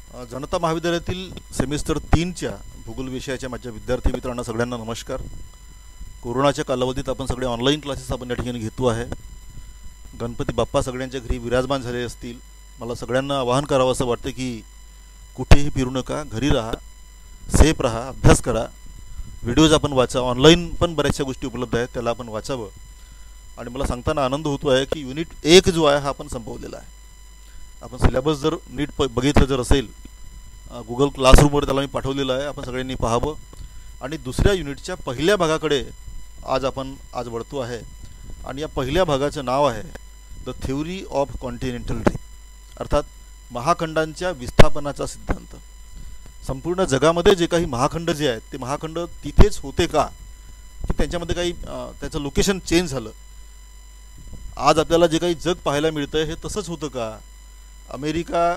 जनता महाविद्यालयातील सेमिस्टर 3च्या भूगोल विषयाच्या माझ्या विद्यार्थी मित्रांना सगळ्यांना नमस्कार. कोरोनाच्या कालावधीत आपण सगळे ऑनलाईन क्लासेस आपण या ठिकाणी घेतो आहे. गणपती बाप्पा सगळ्यांच्या घरी विराजमान झाले असतील. मला सगळ्यांना आवाहन करावं असं वाटतं की कुठेही फिरू नका, घरी राहा, सेफ राहा, अभ्यास करा, व्हिडिओज आपण वाचा. ऑनलाईन पण बऱ्याचशा गोष्टी उपलब्ध आहेत, त्याला आपण वाचावं. आणि मला सांगताना आनंद होतो आहे की युनिट 1 जो आहे हा आपण संपवलेला आहे. आपण सिलेबस जर नीट बघितलं जर असेल, गुगल क्लासरूमवर त्याला मी पाठवलेलं आहे, आपण सगळ्यांनी पाहावं. आणि दुसऱ्या युनिटच्या पहिल्या भागाकडे आज वळतो आहे. आणि या पहिल्या भागाचं नाव आहे the theory of continental dream, अर्थात महाखंडांच्या विस्थापनाचा सिद्धांत. संपूर्ण जगामध्ये जे काही महाखंड जे आहेत ते महाखंड तिथेच होते का, की त्यांच्यामध्ये काही त्याचं लोकेशन चेंज झालं. आज आपल्याला जे काही जग पाहायला मिळतं हे तसंच होतं का. अमेरिका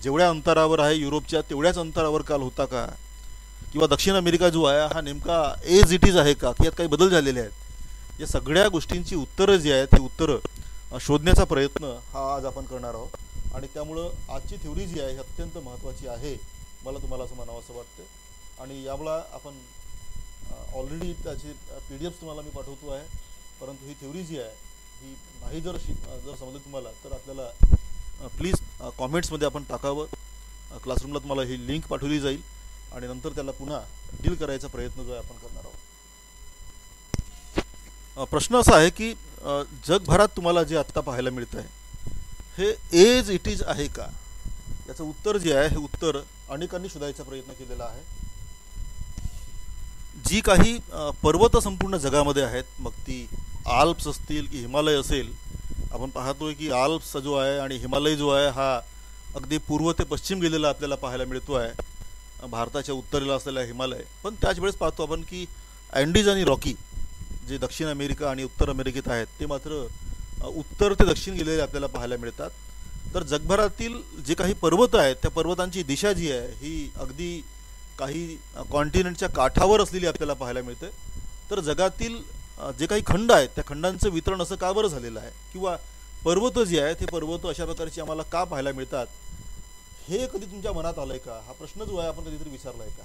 जेवढ्या अंतरावर आहे युरोपच्या तेवढ्याच अंतरावर काल होता का, किंवा दक्षिण अमेरिका जो आहे हा नेमका एज इट इज आहे का, की यात काही बदल झालेले आहेत. या सगळ्या गोष्टींची उत्तरं जी आहेत ती उत्तरं शोधण्याचा प्रयत्न हा आज आपण करणार आहोत. आणि त्यामुळं आजची थ्योरी जी आहे ही अत्यंत महत्त्वाची आहे, मला तुम्हाला असं म्हणावं असं वाटतं. आणि यावेळा आपण ऑलरेडी त्याचे PDF तुम्हाला मी पाठवतो आहे. परंतु ही थ्योरी जी आहे ही नाही जर समजली तुम्हाला तर आपल्याला प्लीज कॉमेंट्समध्ये आपण टाकावं. क्लासरूमला तुम्हाला ही लिंक पाठवली जाईल आणि नंतर त्याला पुन्हा डील करायचा प्रयत्न जो आहे आपण करणार आहोत. प्रश्न असा आहे की जगभरात तुम्हाला जे आत्ता पाहायला मिळतं आहे हे एज इट इज आहे का. याचं उत्तर जे आहे हे उत्तर अनेकांनी शोधायचा प्रयत्न केलेला आहे. जी काही पर्वत संपूर्ण जगामध्ये आहेत, मग ती आल्प्स असतील की हिमालय असेल, आपण पाहतोय की आल्प्स जो आहे आणि हिमालय जो आहे हा अगदी पूर्व ते पश्चिम गेलेला आपल्याला पाहायला मिळतो आहे. भारताच्या उत्तरेला असलेला हिमालय. पण त्याच वेळेस पाहतो आपण की अँडीज आणि रॉकी जे दक्षिण अमेरिका आणि उत्तर अमेरिकेत आहेत ते मात्र उत्तर ते दक्षिण गेलेले आपल्याला पाहायला मिळतात. तर जगभरातील जे काही पर्वत आहेत त्या पर्वतांची दिशा जी आहे ही अगदी काही कॉन्टिनेंटच्या काठावर असलेली आपल्याला पाहायला मिळते. तर जगातील जे काही खंड आहेत त्या खंडांचं वितरण असं का बरं झालेलं आहे, किंवा पर्वत जे आहेत हे पर्वत अशा प्रकारची आम्हाला का पाहायला मिळतात, हे कधी तुमच्या मनात आलंय का. हा प्रश्न जो आहे आपण कधीतरी विचारलाय का.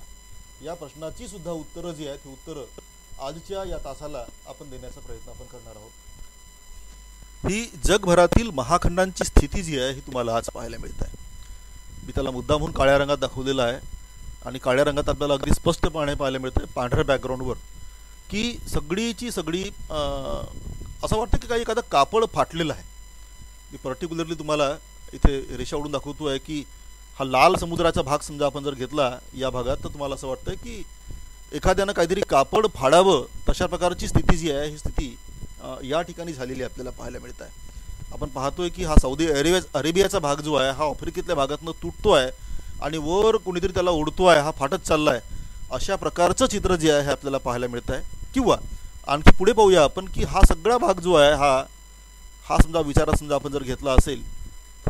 या प्रश्नाची सुद्धा उत्तरं जी आहेत ही उत्तरं आजच्या या तासाला आपण देण्याचा प्रयत्न आपण करणार आहोत. ही जगभरातील महाखंडांची स्थिती जी आहे ही तुम्हाला आज पाहायला मिळत आहे. मी त्याला मुद्दामहून काळ्या रंगात दाखवलेला आहे आणि काळ्या रंगात आपल्याला अगदी स्पष्टपणे पाहायला मिळतं पांढऱ्या बॅकग्राऊंडवर की सगळीची सगळी असं वाटतं की काही एखादं कापड फाटलेलं आहे. मी पर्टिक्युलरली तुम्हाला इथे रेषा ओढून दाखवतो आहे की हा लाल समुद्राचा भाग समजा आपण जर घेतला या भागात, तर तुम्हाला असं वाटतं की एखाद्यानं काहीतरी कापड फाडावं तशा प्रकारची स्थिती जी आहे ही स्थिती या ठिकाणी झालेली आपल्याला पाहायला मिळत आहे. आपण पाहतोय की हा सौदी अरेबियाचा भाग जो आहे हा आफ्रिकेतल्या भागातनं तुटतो आहे आणि वर कोणीतरी त्याला ओढतो आहे, हा फाटत चालला आहे. अशा प्रकारचं चित्र जे आहे हे आपल्याला पाहायला मिळतं आहे. किंवा आणखी पुढे पाहूया आपण की हा सगळा भाग जो आहे हा समजा विचारात समजा आपण जर घेतला असेल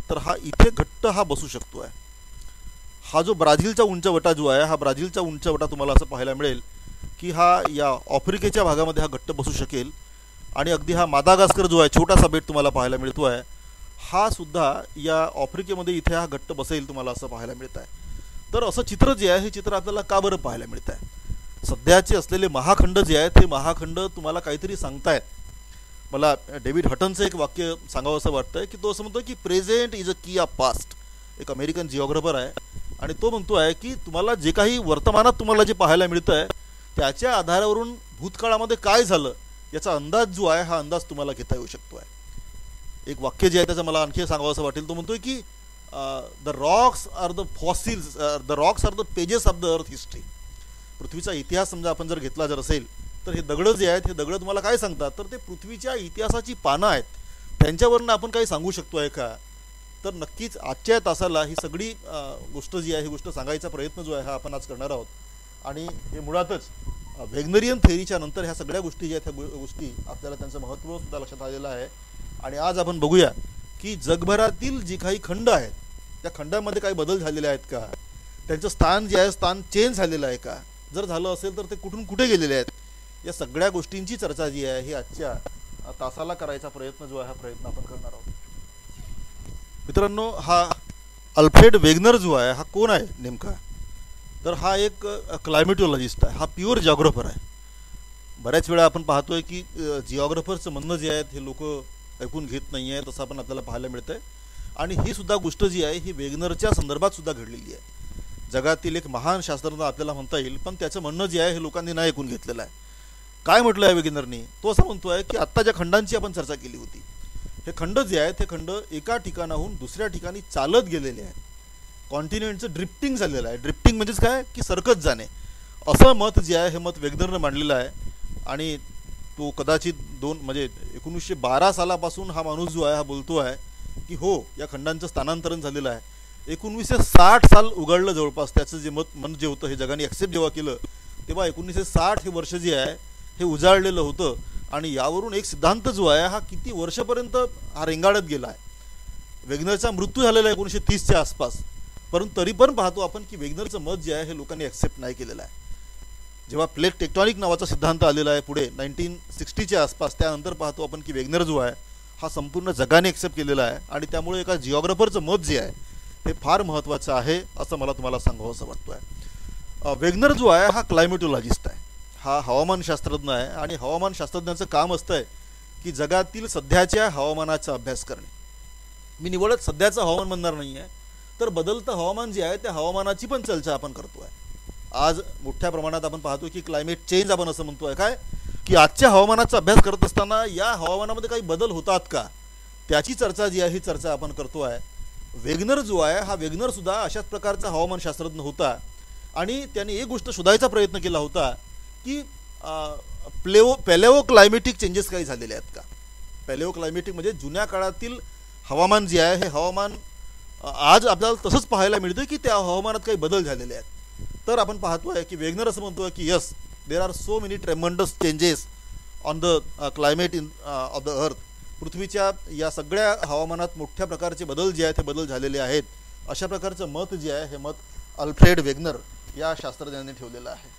तर हा इथे घट्ट हा बसू शकतो आहे. हा जो ब्राझीलचा उंचवटा जो आहे हा ब्राझीलचा उंचवटा तुम्हाला असं पाहायला मिळेल की हा या आफ्रिकेच्या भागामध्ये हा घट्ट बसू शकेल. आणि अगदी हा मादागास्कर जो आहे छोटासा बेट तुम्हाला पाहायला मिळतो आहे हा सुद्धा या आफ्रिकेमध्ये इथे हा घट्ट बसेल तुम्हाला असं पाहायला मिळत आहे. तर असं चित्र जे आहे हे चित्र आपल्याला का बरं पाहायला मिळत आहे. सध्याचे असलेले महाखंड जे आहेत हे महाखंड तुम्हाला काहीतरी सांगतायत. मला डेव्हिड हटनचं एक वाक्य सांगावं असं वाटतंय की तो असं म्हणतो की प्रेझेंट इज अ की ऑफ पास्ट. एक अमेरिकन जिओग्राफर आहे आणि तो म्हणतो आहे की तुम्हाला जे काही वर्तमानात तुम्हाला जे पाहायला मिळतं आहे त्याच्या आधारावरून भूतकाळामध्ये काय झालं याचा अंदाज जो आहे हा अंदाज तुम्हाला घेता येऊ शकतो आहे. एक वाक्य जे आहे त्याचं मला आणखी सांगावं असं वाटेल. तो म्हणतोय की the rocks are the fossils, the rocks are the pages of the earth history. पृथ्वीचा इतिहास समजा आपण जर घेतला जर असेल तर हे दगडं जे आहेत हे दगडं तुम्हाला काय सांगतात, तर ते पृथ्वीच्या इतिहासाची पानं आहेत. त्यांच्यावरनं आपण काही सांगू शकतो आहे का. तर नक्कीच आजच्या तासाला ही सगळी गोष्ट जी आहे ही गोष्ट सांगायचा प्रयत्न जो आहे हा आपण आज करणार आहोत. आणि हे मुळातच वेग्नरियन थेअरीच्या नंतर ह्या सगळ्या गोष्टी ज्या आहेत ह्या गोष्टी आपल्याला त्यांचं महत्त्व सुद्धा लक्षात आलेलं आहे. आणि आज आपण बघूया की जगभरातील जी काही खंड आहेत त्या खंडामध्ये काही बदल झालेले आहेत का, त्यांचं स्थान जे आहे स्थान चेंज झालेलं आहे का, जर झालं असेल तर ते कुठून कुठे गेलेले आहेत, या सगळ्या गोष्टींची चर्चा जी आहे ही आजच्या तासाला करायचा प्रयत्न जो आहे हा प्रयत्न आपण करणार आहोत. मित्रांनो, हा अल्फ्रेड वेगनर जो आहे हा कोण आहे नेमका, तर हा एक क्लायमेटोलॉजिस्ट आहे, हा प्युअर जिओग्राफर आहे. बऱ्याच वेळा आपण पाहतोय की जिओग्राफरचं म्हणणं जे आहेत हे लोक ऐकून घेत नाही आहे, तसं आपण आपल्याला पाहायला मिळतंय. आणि ही सुद्धा गोष्ट जी आहे ही वेगनरच्या संदर्भात सुद्धा घडलेली आहे. जगातील एक महान शास्त्रज्ञ आपल्याला म्हणता येईल, पण त्याचं म्हणणं जे आहे हे लोकांनी नाही ऐकून घेतलेलं आहे. काय म्हटलं आहे वेगनरनी, तो असं म्हणतोय की आत्ता ज्या खंडांची आपण चर्चा केली होती, हे खंड जे आहेत हे खंड एका ठिकाणाहून दुसऱ्या ठिकाणी चालत गेलेले आहेत. कॉन्टिनेंटचं ड्रिफ्टिंग झालेलं आहे. ड्रिफ्टिंग म्हणजेच काय की सरकत जाणे, असं मत जे आहे हे मत वेगनरनं मांडलेलं आहे. आणि तो कदाचित 1912 सालापासून हा माणूस जो आहे हा बोलतो आहे की हो या खंडांचं स्थानांतरण झालेलं आहे. 1960 साल उघडलं जवळपास त्याचं जे मन जे होतं हे जगाने ॲक्सेप्ट जेव्हा केलं, तेव्हा 1960 हे वर्ष जे आहे हे उजाळलेलं होतं. आणि यावरून एक सिद्धांत जो आहे हा किती वर्षापर्यंत हा रेंगाळत गेला आहे. वेगनरचा मृत्यू झालेला आहे 1930च्या आसपास, परंतु तरी पण पाहतो आपण की वेगनरचं मत जे आहे हे लोकांनी ॲक्सेप्ट नाही केलेलं आहे. जेव्हा प्लेट टेक्टॉनिक नावाचा सिद्धांत आलेला आहे पुढे 1960च्या आसपास, त्यानंतर पाहतो आपण की वेगनर जो आहे हा संपूर्ण जगाने ॲक्सेप्ट केलेला आहे. आणि त्यामुळे एका जिओग्राफरचं मत जे आहे हे फार महत्त्वाचं आहे असं मला तुम्हाला सांगावं असं वाटतं आहे. वेगनर जो आहे हा क्लायमेटोलॉजिस्ट आहे, हा हवामानशास्त्रज्ञ आहे. आणि हवामानशास्त्रज्ञाचं काम असतं आहे की जगातील सध्याच्या हवामानाचा अभ्यास करणे. मी निवडत सध्याचं हवामान म्हणणार नाही आहे, तर बदलतं हवामान जे आहे त्या हवामानाची पण चर्चा आपण करतो आहे. आज मोठ्या प्रमाणात आपण पाहतो की क्लायमेट चेंज आपण असं म्हणतो आहे, काय की आजच्या हवामानाचा अभ्यास करत असताना या हवामानामध्ये काही बदल होतात का, त्याची चर्चा जी आहे ही चर्चा आपण करतो आहे. वेगनर जो आहे हा वेगनर सुद्धा अशाच प्रकारचा हवामानशास्त्रज्ञ होता. आणि त्याने एक गोष्ट शोधायचा प्रयत्न केला होता की पॅलेओ क्लायमेटिक चेंजेस काही झालेले आहेत का. पॅलेओ क्लायमेटिक म्हणजे जुन्या काळातील हवामान जे आहे हे हवामान आज आपल्याला तसंच पाहायला मिळतं की त्या हवामानात काही बदल झालेले आहेत. तर आपण पाहतोय की वेगनर असं म्हणतोय की yes there are so many tremendous changes on the climate in of the earth. पृथ्वीच्या या सगळ्या हवामानात मोठ्या प्रकारचे बदल जे आहेत हे बदल झालेले आहेत. अशा प्रकारचं मत जे आहे हे मत अल्फ्रेड वेगनर या शास्त्रज्ञाने ठेवलेलं आहे.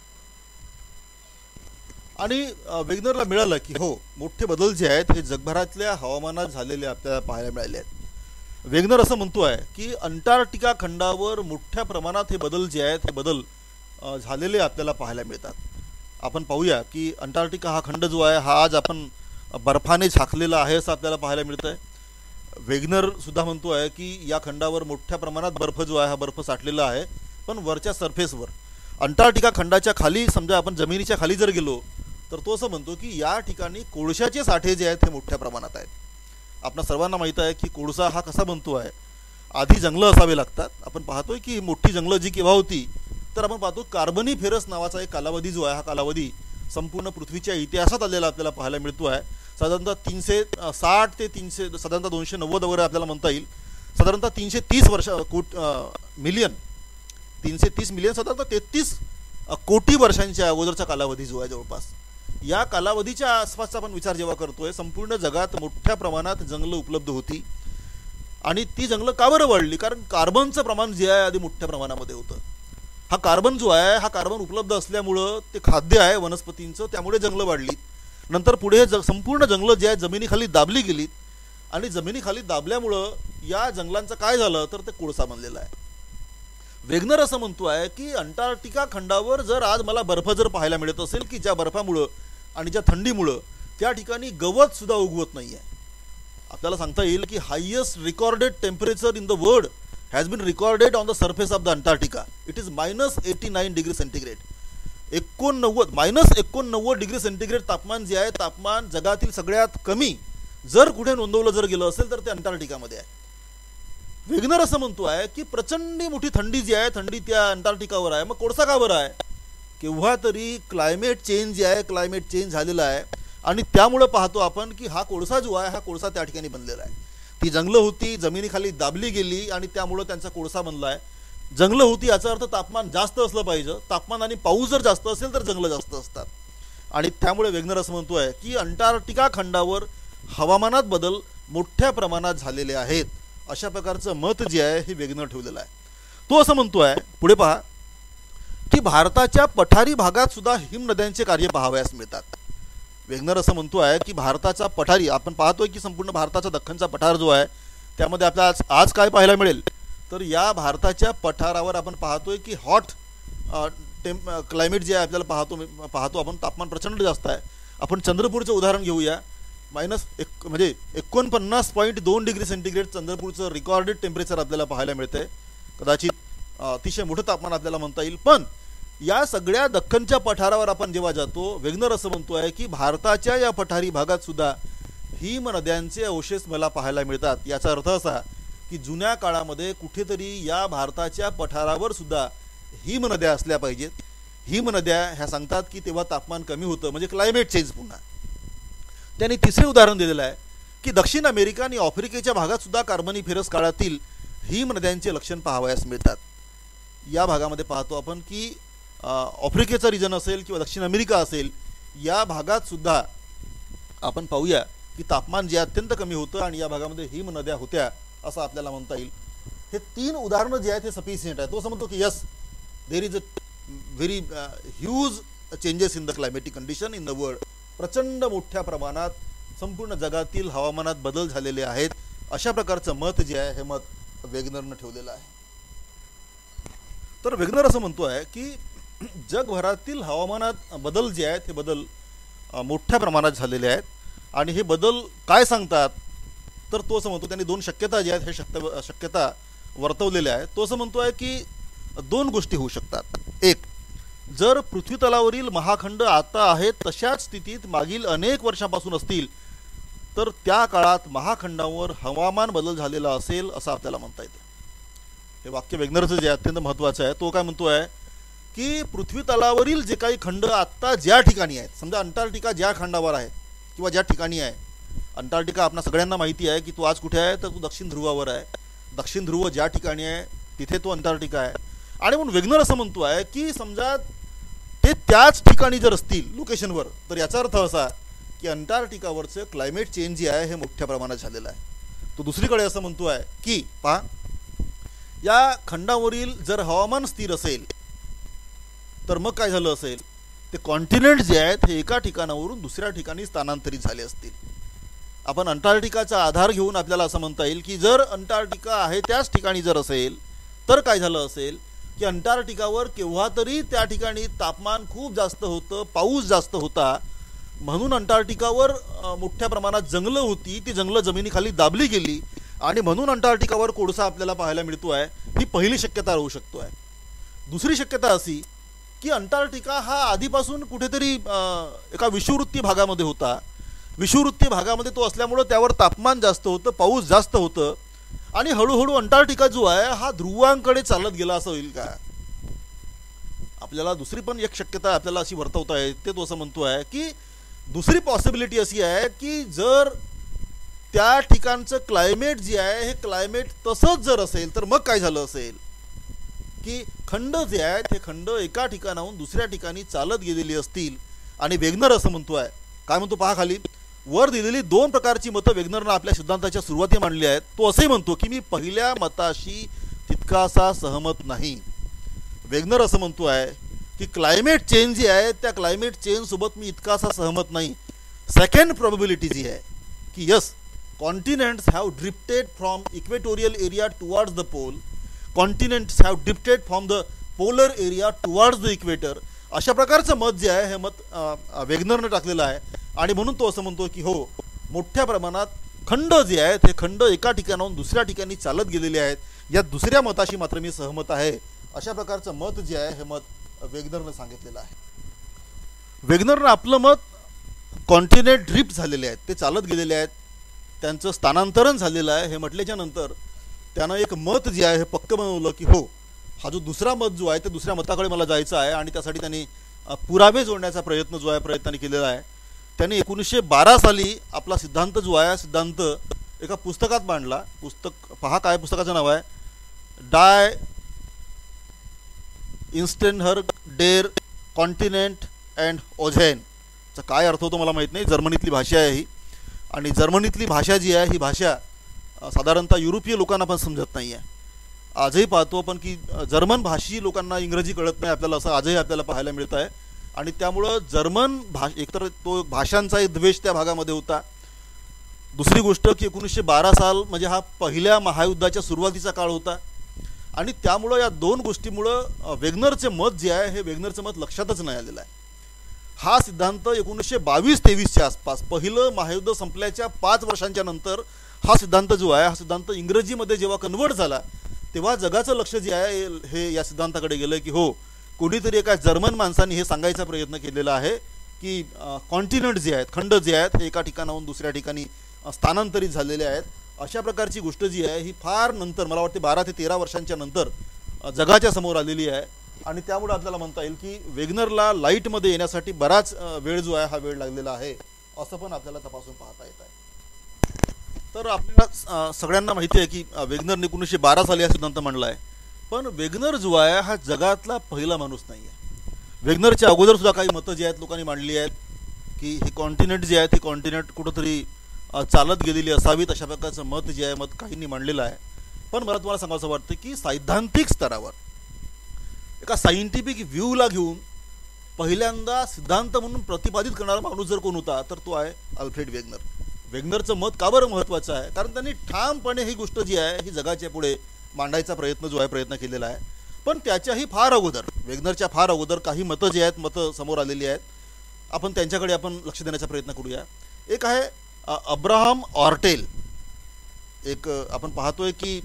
आणि वेगनरला मिळालं की हो मोठे बदल जे आहेत हे जगभरातल्या हवामानात झालेले आपल्याला पाहायला मिळाले आहेत. वेगनर असं म्हणतो आहे की अंटार्क्टिका खंडावर मोठ्या प्रमाणात हे बदल जे आहेत हे बदल झालेले आपल्याला पाहायला मिळतात. आपण पाहूया की अंटार्क्टिका हा खंड जो आहे हा आज आपण बर्फाने झाकलेला आहे असं आपल्याला पाहायला मिळतं आहे. वेगनर सुद्धा म्हणतो आहे की या खंडावर मोठ्या प्रमाणात बर्फ जो आहे हा बर्फ साठलेला आहे, पण वरच्या सरफेसवर. अंटार्क्टिका खंडाच्या खाली समजा आपण जमिनीच्या खाली जर गेलो तर तो असं म्हणतो की या ठिकाणी कोळशाचे साठे जे आहेत हे मोठ्या प्रमाणात आहेत. आपल्या सर्वांना माहीत आहे की कोळसा हा कसा बनतो आहे, आधी जंगलं असावे लागतात. आपण पाहतोय की मोठी जंगलं जी केव्हा होती, तर आपण पाहतो कार्बनीफेरस नावाचा एक कालावधी जो आहे हा कालावधी संपूर्ण पृथ्वीच्या इतिहासात आलेला आपल्याला पाहायला मिळतो आहे. साधारणतः 360 ते 300 साधारणतः 290 वगैरे आपल्याला म्हणता येईल. साधारणतः 330 मिलियन 330 मिलियन साधारणतः 33 कोटी वर्षांच्या अगोदरचा कालावधी जो आहे जवळपास. या कालावधीच्या आसपासचा आपण विचार जेव्हा करतोय, संपूर्ण जगात मोठ्या प्रमाणात जंगलं उपलब्ध होती. आणि ती जंगलं का बरं वाढली, कारण कार्बनचं प्रमाण जे आहे आधी मोठ्या प्रमाणामध्ये होतं. हा कार्बन जो आहे हा कार्बन उपलब्ध असल्यामुळं ते खाद्य आहे वनस्पतींचं, त्यामुळे जंगलं वाढली. नंतर पुढे संपूर्ण जंगलं जे आहे जमिनीखाली दाबली गेलीत. आणि जमिनीखाली दाबल्यामुळं या जंगलांचं काय झालं तर ते कोळसा बनलेला आहे. वेगनर असं म्हणतो आहे की अंटार्क्टिका खंडावर जर आज मला बर्फ जर पाहायला मिळत असेल की ज्या बर्फामुळं आणि ज्या थंडीमुळं त्या ठिकाणी गवत सुद्धा उगवत नाही आहे. आपल्याला सांगता येईल की highest recorded temperature in the world has been recorded on the surface of the Antarctica. It is -89 degree centigrade. 89 degree centigrade तापमान जे आहे, तापमान जगातील सगळ्यात कमी जर कुठे नोंदवलं जर गेलं असेल तर ते अंटार्क्टिकामध्ये आहे. वेगनर असं म्हणतो आहे की प्रचंड मोठी थंडी जी आहे, थंडी त्या अंटार्क्टिकावर आहे. मग कोळसा का बरं आहे, केव्हा तरी क्लायमेट चेंज जे आहे, क्लायमेट चेंज झालेला आहे. आणि त्यामुळं पाहतो आपण की हा कोळसा जो आहे हा कोळसा त्या ठिकाणी बनलेला आहे. ती जंगलं होती, जमिनीखाली दाबली गेली आणि त्यामुळं त्यांचा कोळसा बनला आहे. जंगलं होती याचा अर्थ तापमान जास्त असलं पाहिजे. तापमान आणि पाऊस जर जास्त असेल तर जंगलं जास्त असतात. आणि त्यामुळे वेगनर असं म्हणतो आहे की अंटार्क्टिका खंडावर हवामानात बदल मोठ्या प्रमाणात झालेले आहेत. अशा प्रकारचं मत जे आहे हे वेगनर ठेवलेलं आहे. तो असं म्हणतो आहे, पुढे पहा, की भारताच्या पठारी भागात सुद्धा हिमनद्यांचे कार्य पाहावयास मिळतात. वेगनर असं म्हणतो आहे की भारताचा पठारी, आपण पाहतोय की संपूर्ण भारताचा दख्खनचा पठार जो आहे त्यामध्ये आपल्याला आज काय पाहायला मिळेल तर या भारताच्या पठारावर आपण पाहतोय की हॉट क्लायमेट जे आहे आपल्याला पाहतो आपण, तापमान प्रचंड जास्त आहे. आपण चंद्रपूरचं उदाहरण घेऊया. म्हणजे 49.2 डिग्री सेंटीग्रेड चंद्रपूरचं रिकॉर्डेड टेम्परेचर आपल्याला पाहायला मिळतंय. कदाचित अतिशय मोठं तापमान आपल्याला म्हणता येईल. पण या सगळ्या दख्खनच्या पठारावर आपण जेव्हा जातो, वेगनर असं म्हणतोय की भारताच्या या पठारी भागात सुद्धा हिम नद्यांचे अवशेष मला पाहायला मिळतात. याचा अर्थ असा की जुन्या काळामध्ये कुठेतरी या भारताच्या पठारावर सुद्धा हिम नद्या असल्या पाहिजेत. हिम नद्या ह्या सांगतात की तेव्हा तापमान कमी होतं, म्हणजे क्लायमेट चेंज. पुन्हा त्यांनी तिसरे उदाहरण दिलेलं आहे की दक्षिण अमेरिका आणि आफ्रिकेच्या भागात सुद्धा कार्बनिफेरस काळातील हिम नद्यांचे लक्षण पाहावयास मिळतात. या भागामध्ये पाहतो आपण की आफ्रिकेचा रिजन असेल किंवा दक्षिण अमेरिका असेल, या भागात सुद्धा आपण पाहूया की तापमान जे अत्यंत कमी होतं आणि या भागामध्ये हिम नद्या होत्या असं आपल्याला म्हणता येईल. हे 3 उदाहरणं जे आहेत ते सफिशियंट आहे. तो असं म्हणतो की yes, there is a very huge changes in the climatic condition in the world. प्रचंड मोठ्या प्रमाणात संपूर्ण जगातील हवामानात बदल झालेले आहेत. अशा प्रकारचं मत जे आहे हे मत वेगनरनं ठेवलेलं आहे. तर वेगनर असं म्हणतो आहे की जगभरातील हवामानात बदल जे आहेत हे बदल मोठ्या प्रमाणात झालेले आहेत. आणि हे बदल काय सांगतात, तर तो असं म्हणतो, त्यांनी 2 शक्यता ज्या आहेत हे शक्यता वर्तवलेल्या आहेत. तो असं म्हणतो आहे की 2 गोष्टी होऊ शकतात. एक, जर पृथ्वीतलावरील महाखंड आता आहेत तशाच स्थितीत मागील अनेक वर्षांपासून असतील, तर त्या काळात महाखंडावर हवामान बदल झालेला असेल असं आपल्याला म्हणता येतं. हे वाक्य वेगनरचं जे अत्यंत महत्त्वाचं आहे. तो काय म्हणतो आहे की पृथ्वीतलावरील जे काही खंड आत्ता ज्या ठिकाणी आहेत, समजा अंटार्क्टिका ज्या खंडावर आहे किंवा ज्या ठिकाणी आहे, अंटार्क्टिका आपल्या सगळ्यांना माहिती आहे की तो आज कुठे आहे, तर तो दक्षिण ध्रुवावर आहे. दक्षिण ध्रुव ज्या ठिकाणी आहे तिथे तो अंटार्क्टिका आहे. आणि म्हणून वेगनर असं म्हणतो आहे की समजा ते त्याच ठिकाणी जर असतील लोकेशनवर, तर याचा अर्थ असा की अंटार्क्टिकावरचं क्लायमेट चेंज जे आहे हे मोठ्या प्रमाणात झालेलं आहे. तो दुसरीकडे असं म्हणतो आहे की पहा, या खंडावरील जर हवामान स्थिर असेल तर मग काय झालं असेल, ते कॉन्टिनेंट जे आहेत हे एका ठिकाणावरून दुसऱ्या ठिकाणी स्थानांतरित झाले असतील. आपण अंटार्क्टिकाचा आधार घेऊन आपल्याला असं म्हणता येईल की जर अंटार्क्टिका आहे त्याच ठिकाणी जर असेल तर काय झालं असेल की अंटार्क्टिकावर केव्हा तरी त्या ठिकाणी तापमान खूप जास्त होतं, पाऊस जास्त होता, म्हणून अंटार्क्टिकावर मोठ्या प्रमाणात जंगलं होती, ती जंगलं जमिनीखाली दाबली गेली आणि म्हणून अंटार्क्टिकावर कोळसा आपल्याला पाहायला मिळतो आहे. ही पहिली शक्यता राहू शकतो आहे. दुसरी शक्यता अशी की अंटार्क्टिका हा आधीपासून कुठेतरी एका विषुववृत्तीय भागामध्ये होता. विषुववृत्तीय भागामध्ये तो असल्यामुळं त्यावर तापमान जास्त होतं, पाऊस जास्त होतं आणि हळूहळू अंटार्क्टिका जो आहे हा ध्रुवांकडे चालत गेला असं होईल का. आपल्याला दुसरी पण एक शक्यता आपल्याला अशी वर्तवता येते. तो असं म्हणतो आहे की दुसरी पॉसिबिलिटी अशी आहे की जर त्या ठिकाणचं क्लायमेट जे आहे हे क्लायमेट तसंच जर असेल तर मग काय झालं असेल की खंड जे आहेत हे खंड एका ठिकाणाहून दुसऱ्या ठिकाणी चालत गेलेली असतील. आणि वेगनर असं म्हणतो आहे, काय म्हणतो पहा खाली, वर दिलेली 2 प्रकारची मतं वेगनरनं आपल्या सिद्धांताच्या सुरुवाती मांडली आहेत. तो असंही म्हणतो की मी पहिल्या मताशी तितकासा सहमत नाही. वेगनर असं म्हणतो आहे की क्लायमेट चेंज जी आहे त्या क्लायमेट चेंज सोबत मी इतकासा सहमत नाही. सेकंड प्रोबॅबिलिटी जी आहे की yes, continents have drifted from equatorial area towards the pole, continents have drifted from the polar area towards the equator. अशा प्रकारचं मत जे आहे हे मत वेगनरनं टाकलेलं आहे. आणि म्हणून तो असं म्हणतो की हो, मोठ्या प्रमाणात खंड जे आहेत हे खंड एका ठिकाणाहून दुसऱ्या ठिकाणी चालत गेलेले आहेत. या दुसऱ्या मताशी मात्र मी सहमत आहे. अशा प्रकारचं मत जे आहे हे मत वेगनरनं सांगितलेलं आहे. वेगनरनं आपलं मत कॉन्टिनेंट ड्रिफ्ट झालेले आहेत, ते चालत गेलेले आहेत, त्यांचं स्थानांतरण झालेलं आहे हे म्हटल्याच्या नंतर त्यानं एक मत जे आहे हे पक्क बनवलं की हो, हा जो दुसरा मत जो आहे ते दुसऱ्या मताकडे मला जायचं आहे. आणि त्यासाठी त्यांनी पुरावे जोडण्याचा प्रयत्न जो आहे प्रयत्नाने केलेला आहे. त्यांनी 1912 साली आपला सिद्धांत जो आहे सिद्धांत एका पुस्तकात मांडला. पुस्तक पहा, काय पुस्तकाचं नाव आहे, डाय इन्स्टेनहर डेर कॉन्टिनेंट अँड ओझेनचा काय अर्थ होतो मला माहीत नाही. जर्मनीतली भाषा आहे ही. आणि जर्मनीतली भाषा जी आहे ही भाषा साधारणतः युरोपीय लोकांना पण समजत नाही आहे. आजही पाहतो आपण की जर्मन भाषी लोकांना इंग्रजी कळत नाही आपल्याला, असं आजही आपल्याला पाहायला मिळत आहे. आणि त्यामुळं जर्मन एकतर तो भाषांचाही द्वेष त्या भागामध्ये होता. दुसरी गोष्ट की 1912 साल म्हणजे हा पहिल्या महायुद्धाच्या सुरुवातीचा काळ होता. आणि त्यामुळं या दोन गोष्टीमुळं वेगनरचे मत जे आहे हे वेगनरचं मत लक्षातच नाही आलेलं आहे. हा सिद्धांत 1922-23च्या आसपास पहिलं महायुद्ध संपल्याच्या 5 वर्षांच्या नंतर हा सिद्धांत जो आहे हा सिद्धांत इंग्रजीमध्ये जेव्हा कन्वर्ट झाला तेव्हा जगाचं लक्ष जे आहे हे या सिद्धांताकडे गेलं की हो, कोणीतरी एका जर्मन माणसाने हे सांगायचा प्रयत्न केलेला आहे की कॉन्टिनेंट जे आहेत, खंड जे आहेत हे एका ठिकाणाहून दुसऱ्या ठिकाणी स्थानांतरित झालेले आहेत. अशा प्रकारची गोष्ट जी आहे ही फार नंतर, मला वाटते 12 ते 13 वर्षांच्या नंतर जगाच्या समोर आलेली आहे. आणि त्यामुळे आपल्याला म्हणता येईल की वेगनरला लाईटमध्ये येण्यासाठी बराच वेळ जो आहे हा वेळ लागलेला आहे, असं पण आपल्याला तपासून पाहता येत आहे. तर आपल्याला सगळ्यांना माहिती आहे की वेगनरने 1912 साली हा सिद्धांत मांडला आहे. पण वेगनर जो आहे हा जगातला पहिला माणूस नाही आहे. वेगनरच्या अगोदर सुद्धा काही मतं जी आहेत लोकांनी मांडली आहेत की हे कॉन्टिनेंट जे आहेत हे कॉन्टिनेंट कुठंतरी चालत गेलेली असावीत, अशा प्रकारचं मत जे आहे मत काहींनी मांडलेलं आहे. पण मला तुम्हाला सांगावं असं वाटतं की सैद्धांतिक स्तरावर एका सायंटिफिक व्ह्यूला घेऊन पहिल्यांदा सिद्धांत म्हणून प्रतिपादित करणारा माणूस जर कोण होता तर तो आहे अल्फ्रेड वेगनर. वेगनरचं मत का बरं महत्त्वाचं आहे? कारण त्यांनी ठामपणे ही गोष्ट जी आहे ही जगाच्या पुढे मांडायचा प्रयत्न केलेला आहे. पण त्याच्याही फार अगोदर, वेगनरच्या फार अगोदर काही मतं जी आहेत, मतं समोर आलेली आहेत. आपण त्यांच्याकडे लक्ष देण्याचा प्रयत्न करूया. एक आहे अब्राहम ऑर्टेल. एक आपण पाहतोय की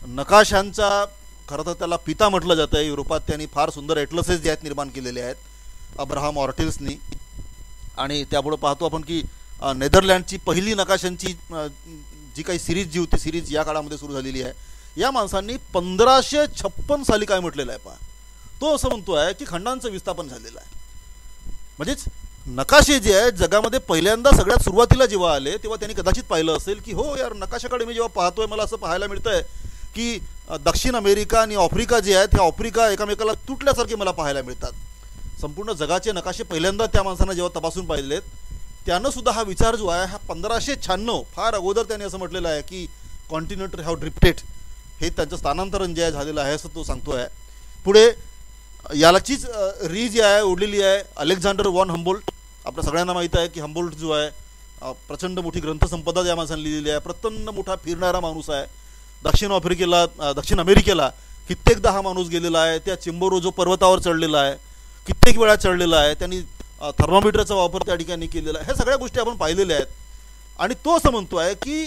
नकाशांचा खरं तर त्याला पिता म्हटलं जातं आहे. युरोपात त्यांनी फार सुंदर एटलसेस जे आहेत निर्माण केलेले आहेत अब्राहम ऑर्टेल्सनी. आणि त्यापुढं पाहतो आपण की नेदरलँडची पहिली नकाशांची जी काही सिरीज जी होती, सिरीज या काळामध्ये सुरू झालेली आहे. या माणसांनी 1556 साली काय म्हटलेलं आहे पहा. तो असं म्हणतो आहे की खंडांचं विस्थापन झालेलं आहे. म्हणजेच नकाशे जे आहेत जगामध्ये पहिल्यांदा सगळ्यात सुरुवातीला जेव्हा आले तेव्हा त्यांनी कदाचित पाहिलं असेल की हो यार, नकाशाकडे मी जेव्हा पाहतोय मला असं पाहायला मिळतं आहे की दक्षिण अमेरिका आणि आफ्रिका जे आहेत ह्या आफ्रिका एकमेकाला तुटल्यासारखे मला पाहायला मिळतात. संपूर्ण जगाचे नकाशे पहिल्यांदा त्या माणसानं जेव्हा तपासून पाहिलेत त्यानं सुद्धा हा विचार जो आहे हा 1596 फार अगोदर त्यांनी असं म्हटलेलं आहे की कॉन्टिनेंट हॅव ड्रिफ्टेड, हे त्यांचं स्थानांतरण जे आहे झालेलं आहे असं तो सांगतो आहे. पुढे यालाचीच री जी आहे ओढलेली आहे अलेक्झांडर वॉन हम्बोल्ट. आपल्या सगळ्यांना माहीत आहे की हम्बोल्ट जो आहे प्रचंड मोठी ग्रंथसंपदा या माणसाने लिहिलेली आहे. प्रचंड मोठा फिरणारा माणूस आहे. दक्षिण अमेरिकेला कित्येकदा हा माणूस गेलेला आहे. त्या चिंबोरोजो पर्वतावर चढलेला आहे, कित्येक वेळा चढलेला आहे. त्यांनी थर्मामीटरचा वापर त्या ठिकाणी केलेला आहे. ह्या सगळ्या गोष्टी आपण पाहिलेल्या आहेत. आणि तो असं म्हणतो आहे की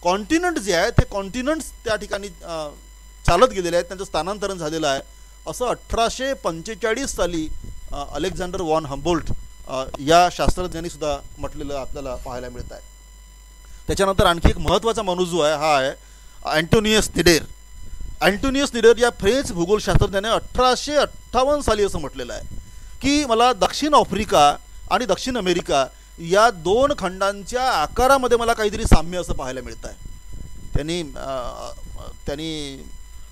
कॉन्टिनेंट जे आहेत ते कॉन्टिनेंट्स त्या ठिकाणी चालत गेलेले आहेत, त्यांचं स्थानांतरण झालेलं आहे. असं 1845 साली अलेक्झांडर वॉन हम्बोल्ट या शास्त्रज्ञांनी सुद्धा म्हटलेलं आपल्याला पाहायला मिळत आहे. त्याच्यानंतर आणखी एक महत्त्वाचा माणूस जो आहे हा आहे अँटोनियस निडेर. अँटोनियस निडेर या फ्रेंच भूगोलशास्त्रज्ञाने 1858 साली असं म्हटलेलं आहे की मला दक्षिण आफ्रिका आणि दक्षिण अमेरिका या दोन खंडांच्या आकारामध्ये मला काहीतरी साम्य असं पाहायला मिळतं आहे. त्यांनी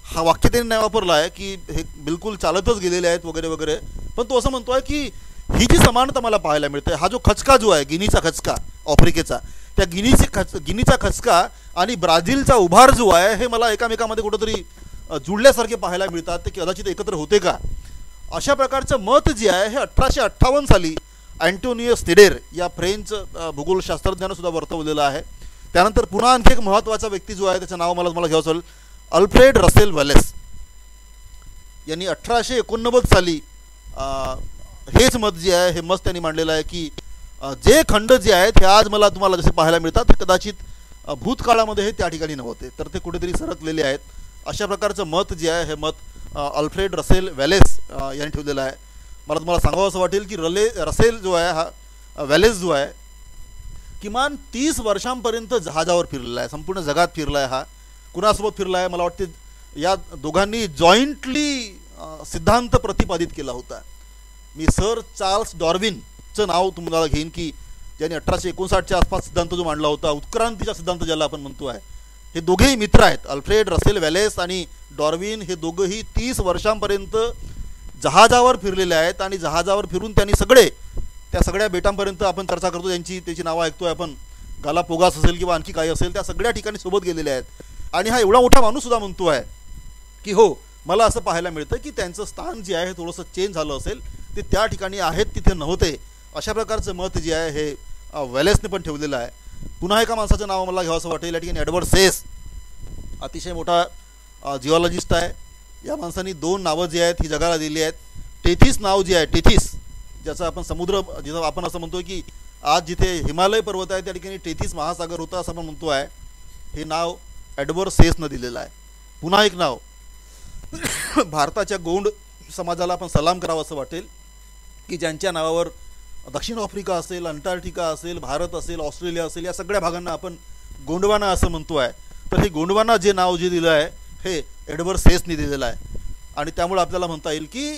हा वाक्य त्यांनी नाही वापरला आहे की हे बिलकुल चालतच गेलेले आहेत वगैरे वगैरे, पण तो असं म्हणतो आहे की ही जी समानता मला पाहायला मिळते, हा जो खचका जो आहे गिनीचा खचका आफ्रिकेचा, त्या गिनीचा खचका आणि ब्राझीलचा उभार जो आहे हे मला एकामेकामध्ये कुठंतरी जुळल्यासारखे पाहायला मिळतात. ते कदाचित एकत्र होते का, अशा प्रकारचं मत जे आहे हे 1858 साली अँटोनियस निडेर या फ्रेंच भूगोलशास्त्रज्ञानं सुद्धा वर्तवलेलं आहे. त्यानंतर पुन्हा आणखी एक महत्त्वाचा व्यक्ती जो आहे त्याचं नाव मला घ्यावं असेल, अल्फ्रेड रसेल वेलेस यांनी 1889 साली हेच मत जे आहे हे मत त्यांनी मांडलेलं आहे की जे खंड जे आहेत हे आज तुम्हाला जसे पाहायला मिळतात ते कदाचित भूतकाळामध्ये हे त्या ठिकाणी नव्हते, तर ते कुठेतरी सरकलेले आहेत. अशा प्रकारचं मत जे आहे हे मत अल्फ्रेड रसेल वेलेस यांनी ठेवलेलं आहे. मला तुम्हाला सांगावं असं वाटेल की रसेल जो आहे हा वेलेस जो आहे किमान 30 वर्षांपर्यंत जहाजावर फिरलेला आहे, संपूर्ण जगात फिरला आहे. हा कुणासोबत फिरला आहे, मला वाटते या दोघांनी जॉईंटली सिद्धांत प्रतिपादित केला होता. मी सर चार्ल्स डार्विनचं नाव तुम्हाला घेईन की ज्यांनी 1859च्या आसपास सिद्धांत जो मांडला होता, उत्क्रांतीचा सिद्धांत ज्याला आपण म्हणतो आहे. हे दोघेही मित्र आहेत, अल्फ्रेड रसेल वेलेस आणि डार्विन. हे दोघंही 30 वर्षांपर्यंत जहाजावर फिरलेले आहेत आणि जहाजावर फिरून त्यांनी त्या सगळ्या बेटांपर्यंत आपण चर्चा करतो त्याची नावं ऐकतोय आपण, गालापोगास असेल किंवा आणखी काही असेल, त्या सगळ्या ठिकाणी सोबत गेलेले आहेत. आणि हा एवढा मोठा माणूस सुद्धा म्हणतो आहे की हो, मला असं पाहायला मिळतं की त्यांचं स्थान जे आहे हे थोडंसं चेंज झालं असेल, ते त्या ठिकाणी आहेत तिथे नव्हते. अशा प्रकारचं मत जे आहे हे वेलेसने पण ठेवलेलं आहे. पुन्हा एका माणसाचं नाव मला घ्यावं असं वाटेल या ठिकाणी, एडवर्ड सेस. अतिशय मोठा जिओलॉजिस्ट आहे. या माणसांनी 2 नावं जी आहेत ही जगाला दिली आहेत. टेथिस नाव जे आहे, टेथिस, ज्याचा आपण समुद्र, जिथं आपण असं म्हणतोय की आज जिथे हिमालय पर्वत आहे त्या ठिकाणी टेथिस महासागर होता असं आपण म्हणतो आहे, हे नाव एडवर्ड सेसनं दिलेलं आहे. पुन्हा एक नाव भारताच्या गोंड समाजाला आपण सलाम करावं असं वाटेल की ज्यांच्या नावावर दक्षिण आफ्रिका असेल, अंटार्क्टिका असेल, भारत असेल, ऑस्ट्रेलिया असेल, या सगळ्या भागांना आपण गोंडवाना असं म्हणतो आहे. तर हे गोंडवाना जे नाव जे दिलं आहे हे एडवर्ड सेसनी दिलेलं आहे. आणि त्यामुळे आपल्याला म्हणता येईल की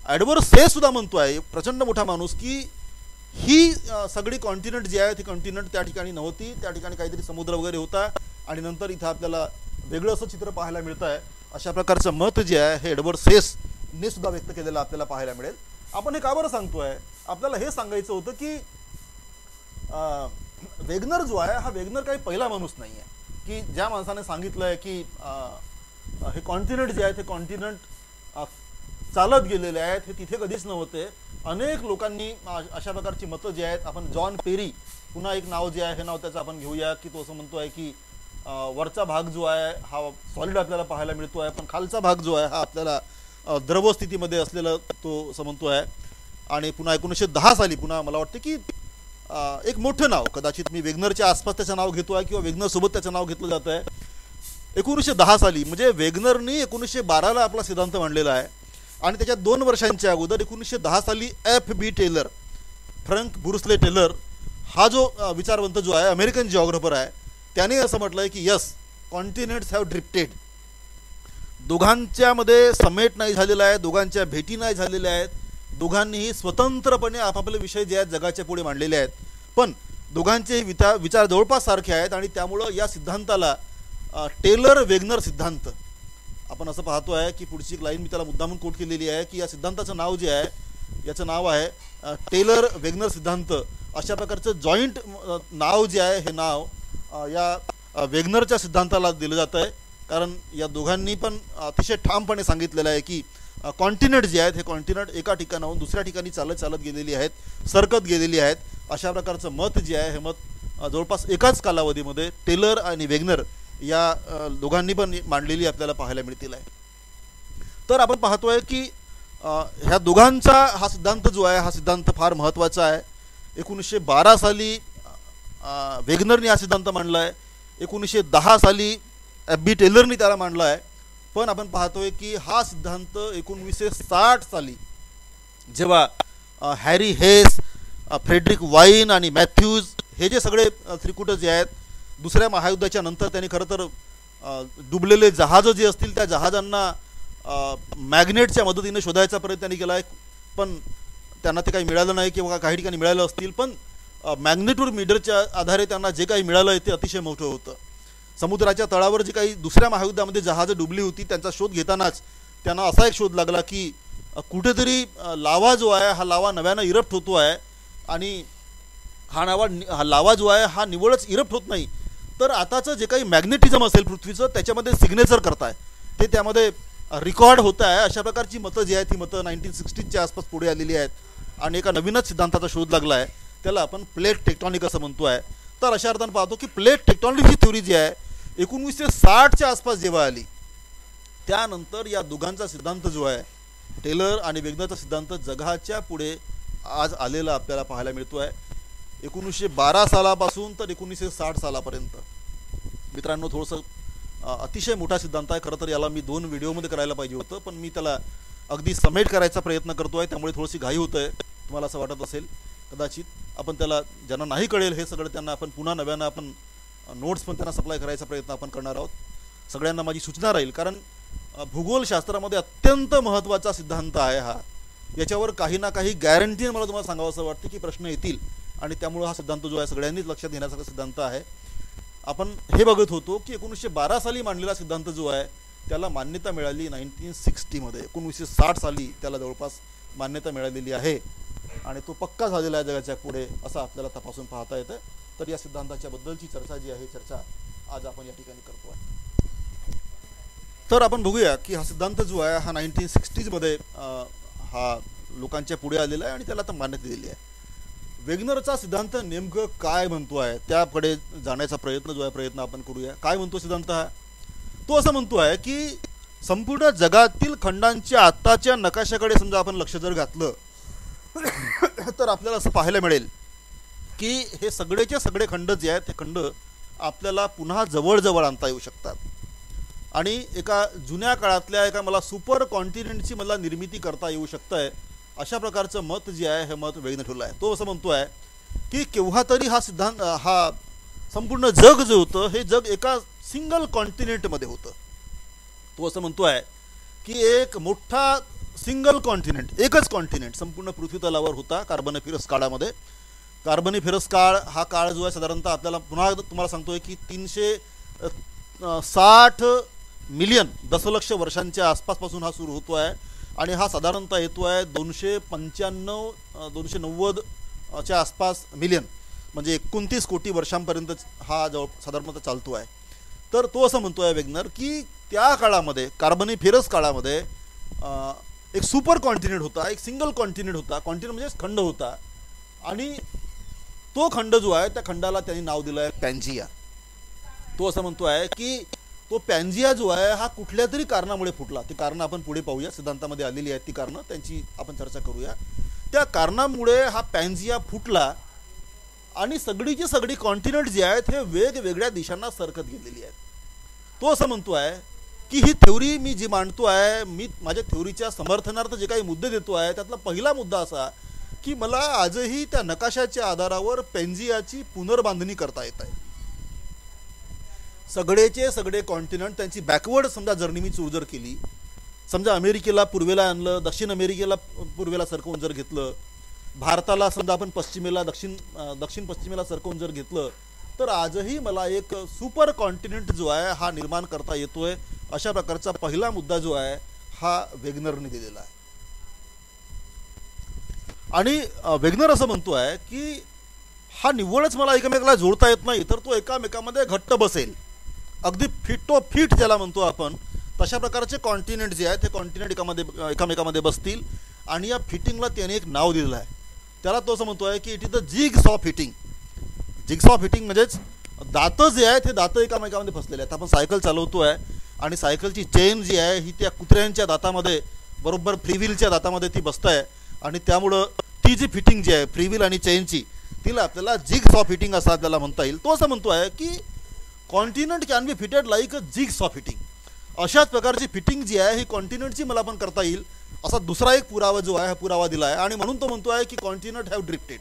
एडवर्ड सेस सुद्धा म्हणतो आहे, प्रचंड मोठा माणूस, की ही सगळी कॉन्टिनेंट जी आहे ती कॉन्टिनेंट त्या ठिकाणी नव्हती, त्या ठिकाणी काहीतरी समुद्र वगैरे होता आणि नंतर इथं आपल्याला वेगळं असं चित्र पाहायला मिळतं आहे. अशा प्रकारचं मत जे आहे हे एडवर्ड सेसने सुद्धा व्यक्त केलेलं आपल्याला पाहायला मिळेल. आपण हे का बरं सांगतोय? आपल्याला हे सांगायचं होतं की वेगनर जो आहे हा वेगनर काही पहिला माणूस नाही आहे की ज्या माणसाने सांगितलं आहे की हे कॉन्टिनेंट जे आहे ते कॉन्टिनेंट चालत गेलेले आहेत, हे तिथे कधीच नव्हते. अनेक लोकांनी अशा प्रकारची मतं जी आहेत, आपण जॉन पेरी, पुन्हा एक नाव जे आहे हे नाव त्याचं आपण घेऊया की तो असं म्हणतो आहे की वरचा भाग जो आहे हा सॉलिड आपल्याला पाहायला मिळतो आहे, पण खालचा भाग जो आहे हा आपल्याला द्रव स्थितीमध्ये असलेला तो असं म्हणतो आहे. आणि पुन्हा 1910 साली पुन्हा मला वाटतं की एक मोठं नाव, कदाचित मी वेगनरच्या आसपास त्याचं नाव घेतो आहे किंवा वेगनरसोबत त्याचं नाव घेतलं जातं आहे. 1910 साली म्हणजे वेगनरनी 1912ला आपला सिद्धांत मांडलेला आहे आणि त्याच्या 2 वर्षांच्या अगोदर 1910 साली F.B. टेलर, फ्रँक बुर्सले टेलर हा जो विचारवंत जो आहे, अमेरिकन जिओग्राफर आहे, त्याने असं म्हटलं आहे की यस, कॉन्टिनेंट्स हॅव ड्रिफ्टेड. दोघांच्यामध्ये समेट नाही झालेला आहे, दोघांच्या भेटी नाही झालेल्या आहेत, दोघांनीही स्वतंत्रपणे आपापले विषय जे आहेत जगाच्या पुढे मांडलेले आहेत, पण दोघांचे विचार जवळपास सारखे आहेत आणि त्यामुळं या सिद्धांताला टेलर वेगनर सिद्धांत आपण असं पाहतो आहे की पुढची एक लाईन मी त्याला मुद्दामून कोट केलेली आहे की या सिद्धांताचं नाव जे आहे याचं नाव आहे टेलर वेगनर सिद्धांत. अशा प्रकारचं जॉईंट नाव जे आहे हे नाव या वेगनरच्या सिद्धांताला दिलं जातं आहे, कारण या दोघांनी पण अतिशय ठामपणे सांगितलेलं आहे की कॉन्टिनेंट जे आहेत हे कॉन्टिनेंट एका ठिकाणाहून दुसऱ्या ठिकाणी चालत गेलेली आहेत, सरकत गेलेली आहेत. अशा प्रकारचं मत जे आहे हे मत जवळपास एकाच कालावधीमध्ये टेलर आणि वेगनर या दोघांनी पण मांडलेली आपल्याला पाहायला मिळतील आहे. तर आपण पाहतोय की ह्या दोघांचा हा सिद्धांत जो आहे हा सिद्धांत फार महत्त्वाचा आहे. 1912 साली वेगनरनी हा सिद्धांत मांडला आहे, 1910 साली F.B. टेलरनी त्याला मांडला आहे. पण आपण पाहतोय की हा सिद्धांत 1960 साली जेव्हा हॅरी हेस, फ्रेडरिक वाईन आणि मॅथ्यूज हे जे सगळे त्रिकुट जे आहेत दुसऱ्या महायुद्धाच्या नंतर त्यांनी खरं तर डुबलेले जहाजं जे असतील त्या जहाजांना मॅग्नेटच्या मदतीने शोधायचा प्रयत्न त्यांनी केला आहे, पण त्यांना ते काही मिळालं नाही किंवा काही ठिकाणी मिळालं असतील, पण मॅग्नेट्यूड मीटरच्या आधारे त्यांना जे काही मिळालं आहे ते अतिशय मोठं होतं. समुद्राच्या तळावर जी काही दुसऱ्या महायुद्धामध्ये जहाजं डुबली होती त्यांचा शोध घेतानाच त्यांना असा एक शोध लागला की कुठेतरी लावा जो आहे हा लावा नव्यानं इरप्ट होतो आहे आणि हा लावा जो आहे हा निवळच इरप्ट होत नाही, तर आताचं जे काही मॅग्नेटिझम असेल पृथ्वीचं त्याच्यामध्ये सिग्नेचर करताय, ते त्यामध्ये रेकॉर्ड होत आहे. अशा प्रकारची मतं जी आहेत ती मतं 1960च्या आसपास पुढे आलेली आहेत आणि एका नवीनच सिद्धांताचा शोध लागला आहे, त्याला आपण प्लेट टेक्टॉनिक असं म्हणतो आहे. तर अशा अर्थानं पाहतो की प्लेट टेक्टॉनिकची थ्योरी जी आहे 1960च्या आसपास जेव्हा आली त्यानंतर या दोघांचा सिद्धांत जो आहे टेलर आणि वेगनरचा सिद्धांत जगाच्या पुढे आज आलेला आपल्याला पाहायला मिळतो आहे. 1912 सालापासून तर 1960 सालापर्यंत. मित्रांनो, थोडंसं अतिशय मोठा सिद्धांत आहे. खरं तर याला मी 2 व्हिडिओमध्ये करायला पाहिजे होतं, पण मी त्याला अगदी समेट करायचा प्रयत्न करतो आहे, त्यामुळे थोडीशी घाई होतं आहे. तुम्हाला असं वाटत असेल कदाचित. आपण त्याला ज्यांना नाही कळेल हे सगळं त्यांना आपण पुन्हा नव्यानं आपण नोट्स पण त्यांना सप्लाय करायचा प्रयत्न आपण करणार आहोत. सगळ्यांना माझी सूचना राहील, कारण भूगोलशास्त्रामध्ये अत्यंत महत्त्वाचा सिद्धांत आहे हा. याच्यावर काही ना काही गॅरंटी मला तुम्हाला सांगावं असं वाटतं की प्रश्न येतील आणि त्यामुळे हा सिद्धांत जो आहे सगळ्यांनीच लक्षात घेण्यासारखा सिद्धांत आहे. आपण हे बघत होतो की 1912 साली मांडलेला सिद्धांत जो आहे त्याला मान्यता मिळाली 1960मध्ये. 1960 साली त्याला जवळपास मान्यता मिळालेली आहे आणि तो पक्का झालेला आहे जगाच्या पुढे असं आपल्याला तपासून पाहता येतं. तर या सिद्धांताच्या बद्दलची चर्चा जी आहे चर्चा आज आपण या ठिकाणी करतो आहे. तर आपण बघूया की हा सिद्धांत जो आहे हा 1960मध्ये हा लोकांच्या पुढे आलेला आहे आणि त्याला आता मान्यता दिली आहे. वेगनरचा सिद्धांत नेमकं काय म्हणतो आहे त्याकडे जाण्याचा प्रयत्न जो आहे प्रयत्न आपण करूया. काय म्हणतो सिद्धांत हा? तो असं म्हणतो आहे की संपूर्ण जगातील खंडांच्या आत्ताच्या नकाशाकडे समजा आपण लक्ष जर घातलं तर आपल्याला असं पाहायला मिळेल की हे सगळेचे सगळे खंड जे आहेत हे खंड आपल्याला पुन्हा जवळजवळ आणता येऊ शकतात आणि एका जुन्या काळातल्या एका मला सुपर कॉन्टिनेंटची मला निर्मिती करता येऊ शकते अशा प्रकारचं मत जे आहे हे मत वेगळं ठेवलं आहे. तो असं म्हणतो आहे की केव्हा तरी हा सिद्धांत हा संपूर्ण जग जे होतं हे जग एका सिंगल कॉन्टिनेंटमध्ये होतं. तो असं म्हणतो आहे की एक मोठा सिंगल कॉन्टिनेंट एकच कॉन्टिनेंट संपूर्ण पृथ्वीतलावर होता कार्बनिफेरस काळामध्ये. कार्बनिफेरस काळ हा काळ जो आहे साधारणतः आपल्याला पुन्हा तुम्हाला सांगतोय की 360 मिलियन दशलक्ष वर्षांच्या आसपासपासून हा सुरू होतो आहे आणि हा साधारणतः येतो आहे 290 च्या आसपास मिलियन म्हणजे 29 कोटी वर्षांपर्यंत हा जवळ साधारणतः चालतो आहे. तर तो असं म्हणतो आहे वेगनर की त्या काळामध्ये कार्बनिफेरस काळामध्ये एक सुपर कॉन्टिनेंट होता एक सिंगल कॉन्टिनेंट होता. कॉन्टिनेंट म्हणजे खंड होता आणि तो खंड जो आहे त्या खंडाला त्यांनी नाव दिलं आहे पॅन्जिया. तो असं म्हणतो आहे की तो पॅन्जिया जो आहे हा कुठल्या तरी कारणामुळे फुटला. ती कारणं आपण पुढे पाहूया सिद्धांतामध्ये आलेली आहेत ती कारणं त्यांची आपण चर्चा करूया. त्या कारणामुळे हा पॅन्जिया फुटला आणि सगळीची सगळी कॉन्टिनेंट जे आहेत हे वेगवेगळ्या दिशांना सरकत गेलेली आहेत. तो असं म्हणतो आहे की ही थेवरी मी जी मांडतो आहे मी माझ्या थेवरीच्या समर्थनार्थ जे काही मुद्दे देतो आहे त्यातला पहिला मुद्दा असा की मला आजही त्या नकाशाच्या आधारावर पॅन्जियाची पुनर्बांधणी करता येत आहे. सगळेचे सगळे कॉन्टिनेंट त्यांची बॅकवर्ड समजा जर्नी मी जर केली समजा अमेरिकेला पूर्वेला आणलं दक्षिण अमेरिकेला पूर्वेला सरकवून जर घेतलं भारताला समजा आपण पश्चिमेला दक्षिण पश्चिमेला सरकवून जर घेतलं तर आजही मला एक सुपर कॉन्टिनेंट जो आहे हा निर्माण करता येतोय. अशा प्रकारचा पहिला मुद्दा जो आहे हा वेगनरने दिलेला आहे आणि वेगनर असं म्हणतो आहे की हा निव्वळच मला एकमेकाला जोडता येत नाही तर तो एकामेकामध्ये घट्ट बसेल. अगदी फिट ज्याला म्हणतो आपण तशा प्रकारचे कॉन्टिनेंट जे आहेत ते कॉन्टिनेंट एकामेकामध्ये बसतील आणि या फिटिंगला त्याने एक नाव दिलेलं आहे. त्याला तो असं म्हणतो आहे की it is the jigs of fitting. Jigs of fitting म्हणजेच दातं जे आहेत हे दातं एकामेकामध्ये फसलेले आहेत. आपण सायकल चालवतो आहे आणि सायकलची चेन जी आहे ही त्या कुत्र्यांच्या दातामध्ये बरोबर फ्रीव्हीलच्या दातामध्ये ती बसत आहे आणि त्यामुळं ती जी फिटिंग जी आहे फ्रीव्हील आणि चेनची तिला आपल्याला जिग्स ऑफ फिटिंग असं आपल्याला म्हणता येईल. तो असं म्हणतो आहे की continent can be fitted like a jigs of fitting. अशाच प्रकारची फिटिंग जी आहे ही कॉन्टिनेंटची मला पण करता येईल असा दुसरा एक पुरावा जो आहे हा पुरावा दिला आहे आणि म्हणून तो म्हणतो आहे की कॉन्टिनेंट हॅव ड्रिफ्टेड.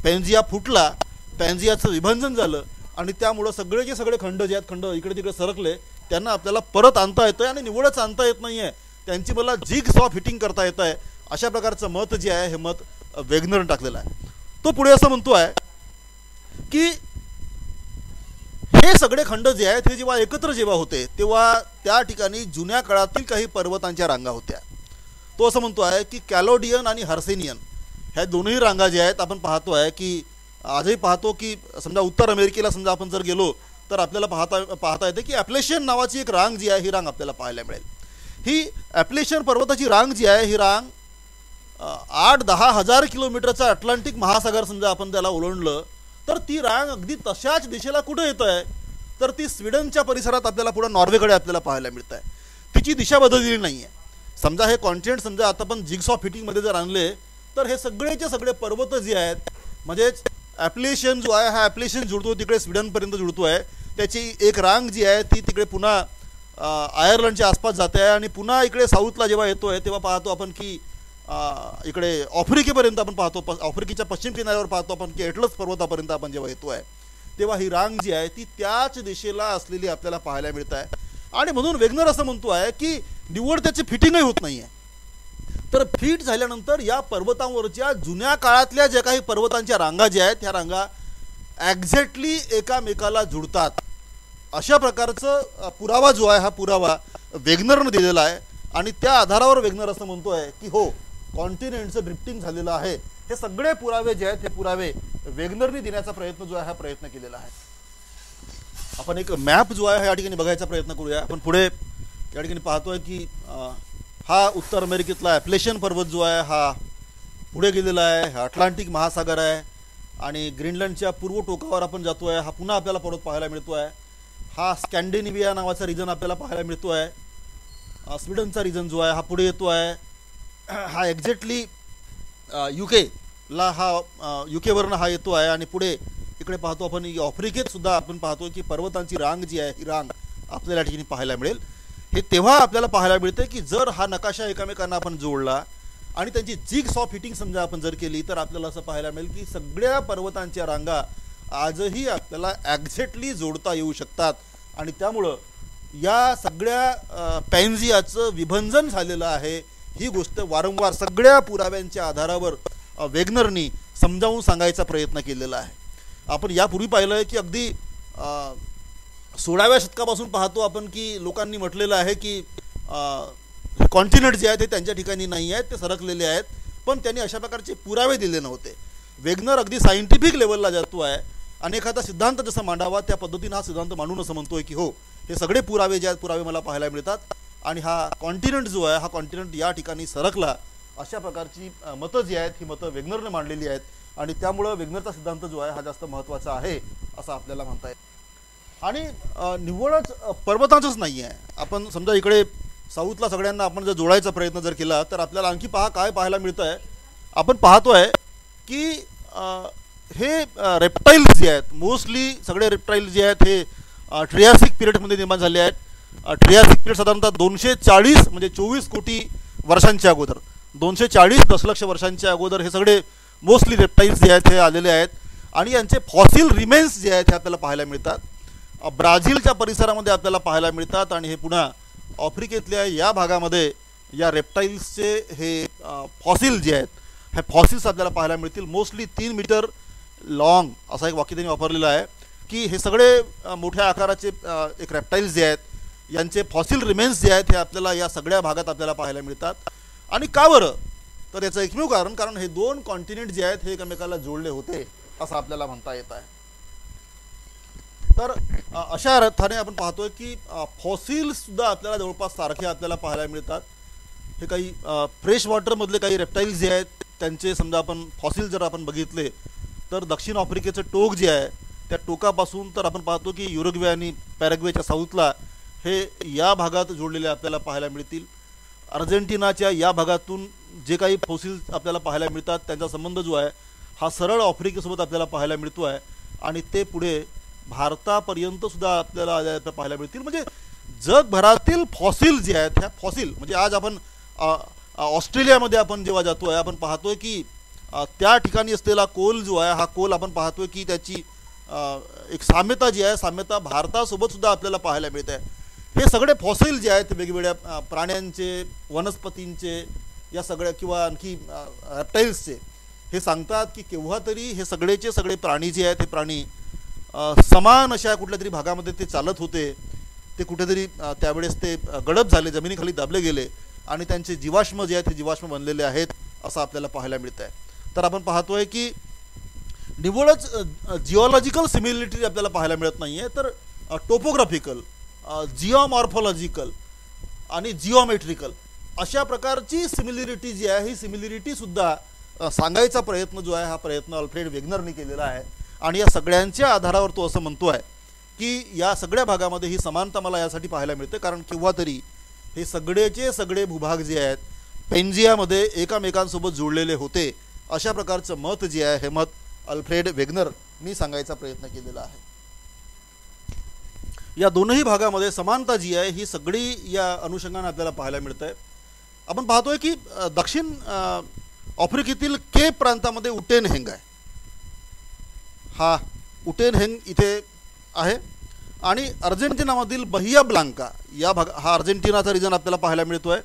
पॅन्जिया फुटला पॅन्जियाचं विभाजन झालं आणि त्यामुळं सगळेचे सगळे खंड जे आहेत खंड इकडे तिकडे सरकले त्यांना आपल्याला परत आणता येतं आणि निवडच आणता येत नाही आहे त्यांची मला जिग्स ऑफ फिटिंग करता येत आहे. अशा प्रकारचं मत जे आहे हे मत वेगनरने टाकलेलं आहे. तो पुढे असं म्हणतो आहे की हे सगळे खंड जे आहेत हे जेव्हा एकत्र जेव्हा होते तेव्हा त्या ठिकाणी जुन्या काळातील काही पर्वतांच्या रांगा होत्या. तो असं म्हणतो आहे की कॅलोडियन आणि हर्सेनियन ह्या दोन्ही रांगा ज्या आहेत आपण पाहतो आहे की आजही पाहतो की समजा उत्तर अमेरिकेला समजा आपण जर गेलो तर आपल्याला पाहता येते की ॲप्लेशियन नावाची एक रांग जी आहे ही रांग आपल्याला पाहायला मिळेल. ही ॲप्लेशियन पर्वताची रांग जी आहे ही रांग 8-10 हजार किलोमीटरचा अटलांटिक महासागर समजा आपण त्याला ओलांडलं तर ती रांग अगदी तशाच दिशेला कुठे येत आहे तर ती स्वीडनच्या परिसरात आपल्याला पुढे नॉर्वेकडे आपल्याला पाहायला मिळत आहे. तिची दिशा बदललेली नाही आहे. समजा हे कॉन्टिनेंट समजा आता आपण जिग्स ऑफ फिटिंगमध्ये जर आणले तर हे सगळेचे सगळे पर्वत जे आहेत म्हणजेच ॲप्लेशियन जो आहे हा ॲप्लेशियन जुळतो तिकडे स्वीडनपर्यंत जुळतो आहे. त्याची एक रांग जी आहे ती तिकडे पुन्हा आयर्लंडच्या आसपास जाते आहे आणि पुन्हा इकडे साऊथला जेव्हा येतो आहे तेव्हा पाहतो आपण की इकडे आफ्रिकेपर्यंत आपण पाहतो आफ्रिकेच्या पश्चिम किनाऱ्यावर पाहतो आपण की एटलस पर्वतापर्यंत आपण जेव्हा येतो आहे तेव्हा ही रांग जी आहे ती त्याच दिशेला असलेली आपल्याला पाहायला मिळत आहे. आणि म्हणून वेगनर असं म्हणतो आहे की निवड त्याची फिटिंगही होत नाही आहे. तर फिट झाल्यानंतर या पर्वतांवरच्या जुन्या काळातल्या ज्या काही पर्वतांच्या रांगा ज्या आहेत ह्या रांगा एक्झॅक्टली एकामेकाला जुळतात. अशा प्रकारचं पुरावा जो आहे हा पुरावा वेगनरनं दिलेला आहे आणि त्या आधारावर वेगनर असं म्हणतो आहे की हो कॉन्टिनेंटचं ड्रिफ्टिंग झालेलं आहे. हे सगळे पुरावे जे आहेत हे पुरावे वेगनरने देण्याचा प्रयत्न जो आहे हा प्रयत्न केलेला आहे. आपण एक मॅप जो आहे या ठिकाणी बघायचा प्रयत्न करूया. आपण पुढे या ठिकाणी पाहतोय की हा उत्तर अमेरिकेतला ॲप्लेशियन पर्वत जो आहे हा पुढे गेलेला आहे. हा अटलांटिक महासागर आहे आणि ग्रीनलंडच्या पूर्व टोकावर आपण जातो आहे. हा पुन्हा आपल्याला पर्वत पाहायला मिळतो आहे. हा स्कॅन्डिनेव्हिया नावाचा रिजन आपल्याला पाहायला मिळतो आहे स्वीडनचा रिजन जो आहे हा पुढे येतो आहे. हा एक्झॅक्टली यूकेला हा यूकेवरनं हा येतो आहे आणि पुढे इकडे पाहतो आपण आफ्रिकेत सुद्धा आपण पाहतो की पर्वतांची रांग जी आहे ही रांग आपल्याला या ठिकाणी पाहायला मिळेल. हे तेव्हा आपल्याला पाहायला मिळते की जर हा नकाशा एकमेकांना आपण जोडला आणि त्यांची जिग्स ऑफ हिटिंग समजा आपण जर केली तर आपल्याला असं पाहायला मिळेल की सगळ्या पर्वतांच्या रांगा आजही आपल्याला एक्झॅक्टली जोडता येऊ शकतात. आणि त्यामुळं या सगळ्या पॅन्झियाचं विभंजन झालेलं आहे ही गोष्ट वारंवार सगळ्या पुराव्यांच्या आधारावर वेगनरनी समजावून सांगायचा प्रयत्न केलेला आहे. आपण यापूर्वी पाहिलं आहे की अगदी 16व्या शतकापासून पाहतो आपण की लोकांनी म्हटलेलं आहे की कॉन्टिनेंट जे आहेत ते त्यांच्या ठिकाणी नाही आहेत, ते सरकलेले आहेत, पण त्यांनी अशा प्रकारचे पुरावे दिले नव्हते. वेगनर अगदी सायंटिफिक लेवलला जातो आहे आणि एखादा सिद्धांत जसा मांडावा त्या पद्धतीनं हा सिद्धांत मांडून असं म्हणतोय की हो हे सगळे पुरावे जे आहेत पुरावे मला पाहायला मिळतात आणि हा कॉन्टिनेंट जो आहे हा कॉन्टिनेंट या ठिकाणी सरकला. अशा प्रकारची मतं जी आहेत ही मतं वेगनरने मांडलेली आहेत आणि त्यामुळं वेगनरचा सिद्धांत जो आहे हा जास्त महत्त्वाचा आहे असं आपल्याला म्हणता येईल. आणि निव्वळच पर्वतांचंच नाही आहे. आपण समजा इकडे साऊथला सगळ्यांना आपण जर जोडायचा प्रयत्न जर केला तर आपल्याला आणखी काय पाहायला मिळतं आहे. आपण पाहतोय की हे रेप्टाईल्स जे आहेत मोस्टली सगळे रेप्टाईल्स जे आहेत हे ट्रियासिक पिरियडमध्ये निर्माण झाले आहेत. ट्रियासिक पिरियड साधारणतः 240 म्हणजे 24 कोटी वर्षांच्या अगोदर 240 दशलक्ष वर्षांच्या अगोदर हे सगळे मोस्टली रेप्टाईल्स जे आहेत हे आलेले आहेत आणि यांचे फॉसिल रिमेन्स जे आहेत हे आपल्याला पाहायला मिळतात. ब्राझीलच्या परिसरामध्ये आपल्याला पाहायला मिळतात आणि हे पुन्हा आफ्रिकेतल्या या भागामध्ये या रेप्टाईल्सचे हे फॉसिल जे आहेत हे फॉसिल्स आपल्याला पाहायला मिळतील. मोस्टली 3 मीटर लॉंग असा एक वाक्य त्यांनी वापरलेलं आहे की हे सगळे मोठ्या आकाराचे एक रेप्टाईल्स जे आहेत यांचे फॉसिल रिमेन्स जे आहेत हे आपल्याला या सगळ्या भागात आपल्याला पाहायला मिळतात. आणि का बरं तर याचं एकमेव कारण हे दोन कॉन्टिनेंट जे आहेत हे एकमेकाला जोडले होते असं आपल्याला म्हणता येत आहे. तर अशा अर्थाने आपण पाहतोय की फॉसिल्ससुद्धा आपल्याला जवळपास सारखे आपल्याला पाहायला मिळतात. हे काही फ्रेश वॉटरमधले काही रेप्टाईल्स जे आहेत त्यांचे समजा आपण फॉसिल जर आपण बघितले तर दक्षिण आफ्रिकेचं टोक जे आहे त्या टोकापासून तर आपण पाहतो की युरुग्वे आणि पॅराग्वेच्या साऊथला हे या भागात जोडलेले आपल्याला पाहायला मिळतील. अर्जेंटिनाच्या या भागातून जे काही फॉसिल्स आपल्याला पाहायला मिळतात त्यांचा संबंध जो आहे हा सरळ आफ्रिकेसोबत आपल्याला पाहायला मिळतो आहे आणि ते पुढे भारतापर्यंत सुद्धा आपल्याला पाहायला मिळतील. म्हणजे जगभरातील फॉसिल जे आहेत ह्या फॉसिल म्हणजे आज आपण ऑस्ट्रेलियामध्ये आपण जेव्हा जातो आहे आपण पाहतोय की त्या ठिकाणी असलेला कोल जो आहे हा कोल आपण पाहतोय की त्याची एक साम्यता जी आहे साम्यता भारतासोबत सुद्धा आपल्याला पाहायला मिळते आहे. हे सगळे फॉसिल जे आहेत वेगवेगळ्या प्राण्यांचे वनस्पतींचे या सगळ्या किंवा आणखी रेप्टाईल्सचे हे सांगतात की केव्हा तरी हे सगळेचे सगळे प्राणी जे आहेत हे प्राणी समान अशा कुठल्या तरी भागामध्ये ते चालत होते. ते कुठेतरी त्यावेळेस ते गडप झाले जमिनीखाली दाबले गेले आणि त्यांचे जीवाश्म जे आहेत हे जीवाश्म बनलेले आहेत असं आपल्याला पाहायला मिळतं आहे. तर आपण पाहतोय की निव्वळच जिओलॉजिकल सिमिलरिटी आपल्याला पाहायला मिळत नाही आहे तर टोपोग्राफिकल जिओमॉर्फॉलॉजिकल आणि जिओमेट्रिकल अशा प्रकारची सिमिलरिटी जी आहे ही सिमिलरिटीसुद्धा सांगायचा प्रयत्न जो आहे हा प्रयत्न अल्फ्रेड वेगनरने केलेला आहे. आणि या सगळ्यांच्या आधारावर तो असं म्हणतो आहे की या सगळ्या भागामध्ये ही समानता मला यासाठी पाहायला मिळते कारण केव्हा तरी हे सगळेचे सगळे भूभाग जे आहेत पेन्झियामध्ये एकामेकांसोबत जोडलेले होते. अशा प्रकारचं मत जे आहे हे मत अल्फ्रेड वेगनरनी सांगायचा प्रयत्न केलेला आहे. या दोनही भागामध्ये समानता जी आहे ही सगळी या अनुषंगाने आपल्याला पाहायला मिळतं आहे. आपण पाहतोय की दक्षिण आफ्रिकेतील केप प्रांतामध्ये उटेनहेंग आहे. हा उटेनहेंग इथे आहे आणि अर्जेंटिनामधील बहिया ब्लांका या हा अर्जेंटिनाचा रिजन आपल्याला पाहायला मिळतो आहे.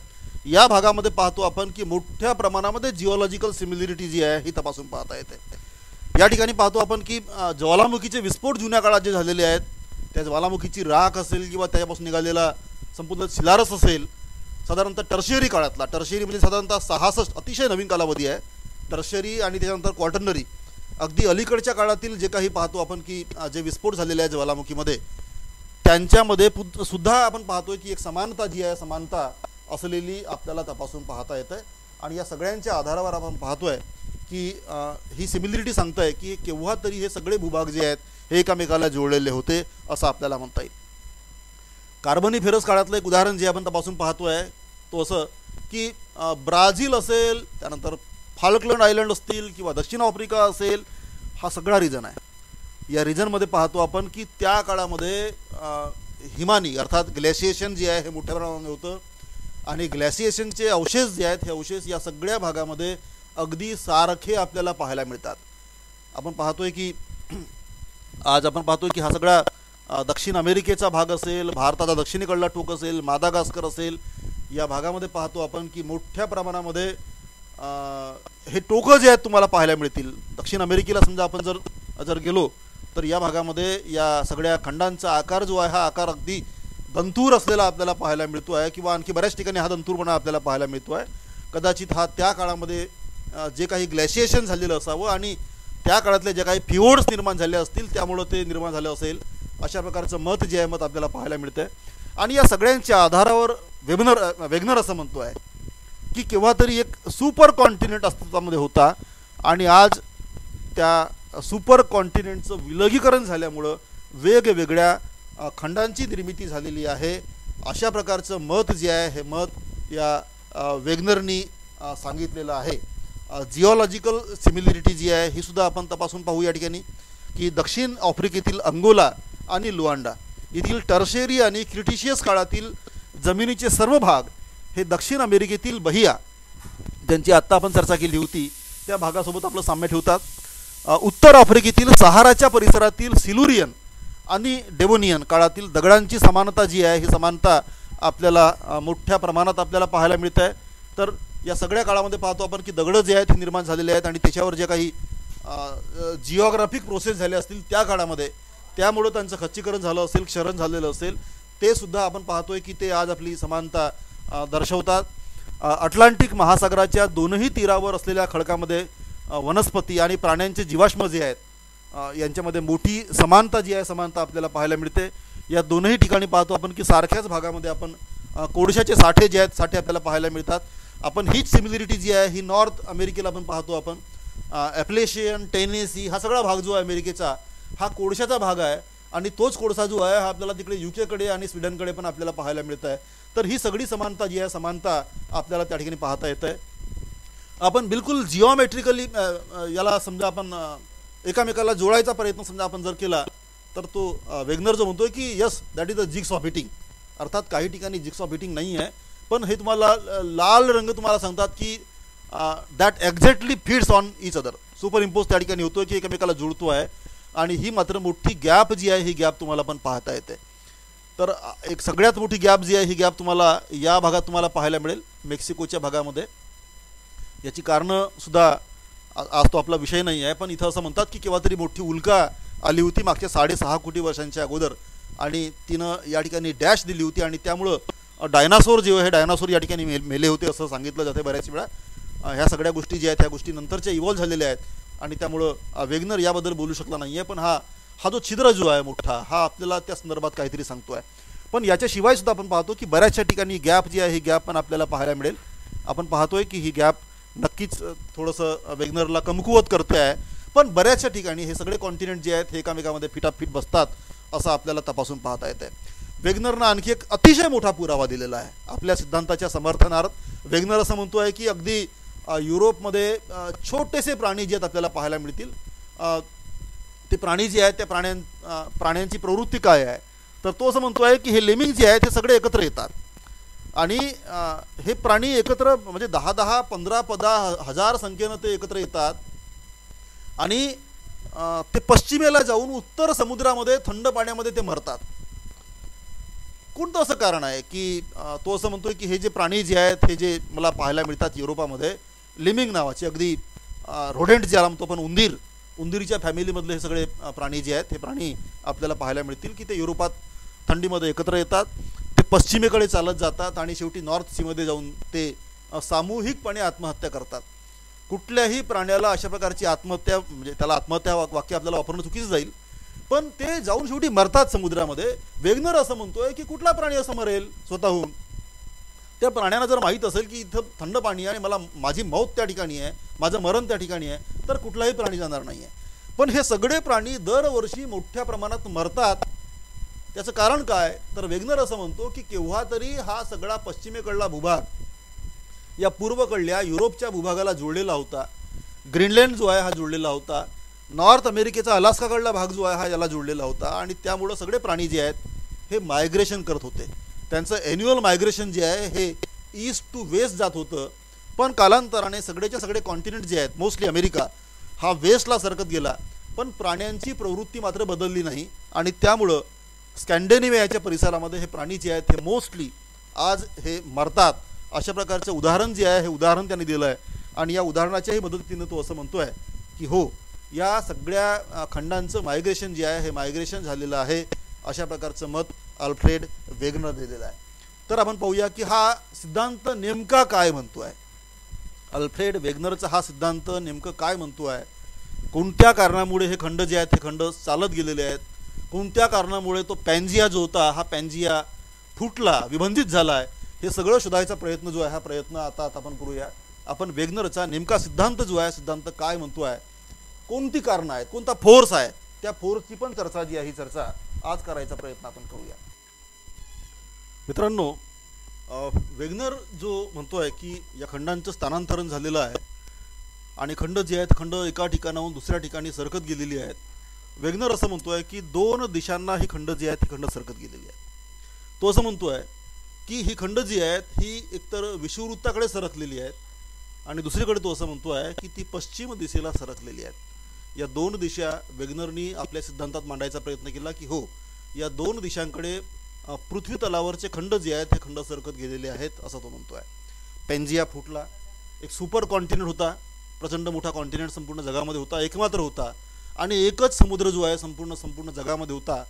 या भागामध्ये पाहतो आपण की मोठ्या प्रमाणामध्ये जिओलॉजिकल सिमिलरिटी जी आहे ही तपासून पाहता येते. या ठिकाणी पाहतो आपण की ज्वालामुखीचे विस्फोट जुन्या काळात जे झालेले आहेत त्या ज्वालामुखीची राख असेल किंवा त्याच्यापासून निघालेला संपूर्ण शिलारस असेल साधारणतः टर्शियरी काळातला टर्शियरी म्हणजे साधारणतः 66 अतिशय नवीन कालावधी आहे. टर्शियरी आणि त्याच्यानंतर क्वार्टर्नरी अगदी अलीकडच्या काळातील जे काही पाहतो आपण की जे विस्फोट झालेले आहे ज्वालामुखीमध्ये त्यांच्यामध्ये सुद्धा आपण पाहतोय की एक समानता जी आहे समानता असलेली आपल्याला तपासून पाहता येत आहे. आणि या सगळ्यांच्या आधारावर आपण पाहतोय की ही सिमिलरिटी सांगताय की केव्हा तरी हे सगळे भूभाग जे आहेत हे एकामेकाला जोडलेले होते असं आपल्याला म्हणता येईल. कार्बोनिफेरस काळातलं एक उदाहरण जे आपण तपासून पाहतोय तो असं की ब्राझील असेल, त्यानंतर फाल्कलंड आयलंड असतील किंवा दक्षिण आफ्रिका असेल, हा सगळा रिजन आहे. या रिजनमध्ये पाहतो आपण की त्या काळामध्ये हिमानी अर्थात ग्लॅशिएशन जे आहे हे मोठ्या प्रमाणामध्ये होतं आणि ग्लॅशिएशनचे अवशेष जे आहेत हे अवशेष या सगळ्या भागामध्ये अगदी सारखे आपल्याला पाहायला मिळतात. आपण पाहतोय की आज आपण पाहतोय की हा सगळा दक्षिण अमेरिकेचा भाग असेल, भारताचा दक्षिणेकडला टोक असेल, मादागास्कर असेल, या भागामध्ये पाहतो आपण की मोठ्या प्रमाणामध्ये हे टोकं जे आहेत तुम्हाला पाहायला मिळतील. दक्षिण अमेरिकेला समजा आपण जर गेलो तर या भागामध्ये या सगळ्या खंडांचा आकार जो आहे हा आकार अगदी दंतूर असलेला आपल्याला पाहायला मिळतो आहे किंवा आणखी बऱ्याच ठिकाणी हा दंतूरपणा आपल्याला पाहायला मिळतो आहे. कदाचित हा त्या काळामध्ये जे काही ग्लॅशिएशन झालेलं असावं आणि त्या काळातले जे काही फिओर्ड्स निर्माण झाले असतील त्यामुळं ते निर्माण झालं असेल, अशा प्रकारचं मत जे आहे मत आपल्याला पाहायला मिळतं आहे. आणि या सगळ्यांच्या आधारावर वेगनर असं म्हणतो आहे की केव्हा तरी एक सुपर कॉन्टिनेंट अस्तित्वामध्ये होता आणि आज त्या सुपर कॉन्टिनेंटचं विलगीकरण झाल्यामुळं वेगवेगळ्या खंडांची निर्मिती झालेली आहे, अशा प्रकारचं मत जे आहे हे मत या वेगनरनी सांगितलेलं आहे. जिओलॉजिकल सिमिलरिटी जी आहे ही सुद्धा आपण तपासून पाहू या ठिकाणी की दक्षिण आफ्रिकेतील अंगोला आणि लुआंडा येथील टर्शेरी आणि क्रिटिशियस काळातील जमिनीचे सर्व भाग हे दक्षिण अमेरिकेतील बहिया ज्यांची आत्ता आपण चर्चा केली होती त्या भागासोबत आपलं साम्य ठेवतात. उत्तर आफ्रिकेतील सहाराच्या परिसरातील सिलुरियन आणि डेवोनियन काळातील दगडांची समानता जी आहे ही समानता आपल्याला मोठ्या प्रमाणात आपल्याला पाहायला मिळत आहे. तर या सगळ्या काळामध्ये पाहतो आपण की दगडं जे आहेत हे निर्माण झालेले आहेत आणि त्याच्यावर जे काही जिओग्राफिक प्रोसेस झाले असतील त्या काळामध्ये त्यामुळं त्यांचं खच्चीकरण झालं असेल, क्षरण झालेलं असेल, ते सुद्धा आपण पाहतोय की ते आज आपली समानता दर्शवतात. अटलांटिक महासागराच्या दोनही तीरावर असलेल्या खडकामध्ये वनस्पती आणि प्राण्यांचे जीवाश्म जे आहेत यांच्यामध्ये मोठी समानता जी आहे समानता आपल्याला पाहायला मिळते. या दोनही ठिकाणी पाहतो आपण की सारख्याच भागामध्ये आपण कोळशाचे साठे जे आहेत साठे आपल्याला पाहायला मिळतात. आपण हीच सिमिलरिटी जी आहे ही नॉर्थ अमेरिकेला आपण पाहतो. आपण ॲप्लेशियन, टेनेसी हा सगळा भाग जो आहे अमेरिकेचा हा कोळशाचा भाग आहे आणि तोच कोळसा जो आहे हा आपल्याला तिकडे युकेकडे आणि स्वीडनकडे पण आपल्याला पाहायला मिळत आहे. तर ही सगळी समानता जी आहे समानता आपल्याला त्या ठिकाणी पाहता येत आहे. आपण बिलकुल जिओमेट्रिकली याला समजा आपण एकामेकाला जोडायचा प्रयत्न समजा आपण जर केला तर तो वेगनर जो म्हणतोय की yes that is the jigs of hitting, अर्थात काही ठिकाणी जिग्स ऑफ हिटिंग नाही आहे पण हे तुम्हाला लाल रंग तुम्हाला सांगतात की that exactly fits on each other. Super impose त्या ठिकाणी होतो की एकमेकाला जुळतो आहे आणि ही मात्र मोठी गॅप जी आहे ही गॅप तुम्हाला पण पाहता येते. तर एक सगळ्यात मोठी गॅप जी आहे ही गॅप तुम्हाला या भागात तुम्हाला पाहायला मिळेल मेक्सिकोच्या भागामध्ये. याची कारणं सुद्धा आज तो आपला विषय नाही आहे पण इथं असं म्हणतात की केव्हा तरी मोठी उल्का आली होती मागच्या 6.5 कोटी वर्षांच्या अगोदर आणि तिनं या ठिकाणी डॅश दिली होती आणि त्यामुळं डायनासोर जे हे डायनासोर या ठिकाणी मेले होते असं सांगितलं जाते बऱ्याच वेळा. ह्या सगळ्या गोष्टी ज्या आहेत ह्या गोष्टी नंतरच्या इव्हॉल्व्ह झालेल्या आहेत आणि त्यामुळं वेगनर याबद्दल बोलू शकला नाही आहे. पण हा जो छिद्र जो आहे मोठा हा आपल्याला त्या संदर्भात काहीतरी सांगतो आहे. पण याच्याशिवाय सुद्धा आपण पाहतो की बऱ्याचशा ठिकाणी गॅप जी आहे ही गॅप पण आपल्याला पाहायला मिळेल. आपण पाहतोय की ही गॅप नक्कीच थोडंसं वेगनरला कमकुवत करते आहे पण बऱ्याचशा ठिकाणी हे सगळे कॉन्टिनेंट जे आहेत हे एकामेकामध्ये फिटाफिट बसतात असं आपल्याला तपासून पाहता येतं आहे. वेगनरनं आणखी एक अतिशय मोठा पुरावा दिलेला आहे आपल्या सिद्धांताच्या समर्थनार्थ. वेगनर असं म्हणतो आहे की अगदी युरोपमध्ये छोटेसे प्राणी जे आहेत आपल्याला पाहायला मिळतील. ते प्राणी जे आहेत त्या प्राण्यांची प्रवृत्ती काय आहे तर तो असं म्हणतो आहे की हे लेमिंग जे आहेत हे सगळे एकत्र येतात आणि हे प्राणी एकत्र म्हणजे 10-10, 15 हजार संख्येनं ते एकत्र येतात आणि ते पश्चिमेला जाऊन उत्तर समुद्रामध्ये थंड पाण्यामध्ये ते मरतात. कोणतं असं कारण आहे की तो असं म्हणतोय की हे जे प्राणी जे आहेत हे जे मला पाहायला मिळतात युरोपामध्ये लिमिंग नावाचे अगदी रोडेंट ज्याला म्हणतो पण उंदीरच्या फॅमिलीमधले हे सगळे प्राणी जे आहेत हे प्राणी आपल्याला पाहायला मिळतील की ते युरोपात थंडीमध्ये एकत्र येतात, ते पश्चिमेकडे चालत जातात आणि शेवटी नॉर्थ सीमध्ये जाऊन ते सामूहिकपणे आत्महत्या करतात. कुठल्याही प्राण्याला अशा प्रकारची आत्महत्या म्हणजे त्याला आत्महत्या वाक्य आपल्याला वापरणं चुकीचं जाईल पण ते जाऊन शेवटी मरतात समुद्रामध्ये. वेगनर असं म्हणतोय की कुठला प्राणी असं मरेल स्वतःहून. त्या प्राण्यांना जर माहीत असेल की इथं थंड पाणी आहे आणि माझी मौत त्या ठिकाणी आहे, माझं मरण त्या ठिकाणी आहे तर कुठलाही प्राणी जाणार नाही आहे. पण हे सगळे प्राणी दरवर्षी मोठ्या प्रमाणात मरतात त्याचं कारण काय, तर वेगनर असं म्हणतो की केव्हा तरी हा सगळा पश्चिमेकडला भूभाग या पूर्वकडल्या युरोपच्या भूभागाला जोडलेला होता. ग्रीनलँड जो आहे हा जोडलेला होता. नॉर्थ अमेरिकेचा अलास्काकडला भाग जो आहे हा याला जोडलेला होता. आणि त्यामुळं सगळे प्राणी जे आहेत हे मायग्रेशन करत होते. त्यांचं ॲन्युअल मायग्रेशन जे आहे हे ईस्ट टू वेस्ट जात होतं. पण कालांतराने सगळेच्या सगळे कॉन्टिनेंट जे आहेत, मोस्टली अमेरिका हा वेस्टला सरकत गेला. पण प्राण्यांची प्रवृत्ती मात्र बदलली नाही. आणि त्यामुळं स्कॅन्डिनेव्हियाच्या परिसरामध्ये हे प्राणी जे आहेत हे मोस्टली आज हे मरतात. अशा प्रकारचं उदाहरण जे आहे हे उदाहरण त्यांनी दिलं आहे. आणि या उदाहरणाच्याही मदतीनं तो असं म्हणतो आहे की हो, या सगळ्या खंडांचं मायग्रेशन जे आहे हे मायग्रेशन झालेलं आहे. अशा प्रकारचं मत अल्फ्रेड वेगनर दिलेलं आहे. तर आपण पाहूया की हा सिद्धांत नेमका काय म्हणतो आहे. अल्फ्रेड वेगनरचा हा सिद्धांत नेमकं काय म्हणतो आहे, कोणत्या कारणामुळे हे खंड जे आहेत हे खंड चालत गेलेले आहेत, कोणत्या कारणामुळे तो पॅन्जिया जो होता हा पॅन्जिया फुटला, विभंजित झाला आहे, हे सगळं शोधायचा प्रयत्न जो आहे हा प्रयत्न आता आपण करूया. आपण वेगनरचा नेमका सिद्धांत जो आहे सिद्धांत काय म्हणतो आहे, कोणती कारणं आहेत, कोणता फोर्स आहे, त्या फोर्सची पण चर्चा जी आहे ही चर्चा आज करायचा प्रयत्न आपण करूया. मित्रांनो, वेगनर जो म्हणतोय की या खंडांचं स्थानांतरण झालेलं आहे आणि खंड जे आहेत खंड एका ठिकाणाहून दुसऱ्या ठिकाणी सरकत गेलेली आहेत. वेगनर असं म्हणतोय की दोन दिशांना ही खंड जी आहेत ही खंड सरकत गेलेली आहेत. तो असं म्हणतोय की ही खंड जी आहेत ही एकतर विषुववृत्ताकडे सरकलेली आहेत आणि दुसरीकडे तो असं म्हणतोय की ती पश्चिम दिशेला सरकलेली आहेत. या दोन दिशा वेगनरनी आपल्या सिद्धांतात मांडायचा प्रयत्न केला की हो, या दोन दिशांकडे पृथ्वी तलावरचे खंड जे आहेत हे खंड सरकत गेलेले आहेत असं तो म्हणतोय. पॅन्जिया फुटला, एक सुपर कॉन्टिनेंट होता, प्रचंड मोठा कॉन्टिनेंट संपूर्ण जगामध्ये होता, एकमात्र होता आणि एकच समुद्र जो आहे संपूर्ण जगामध्ये होता.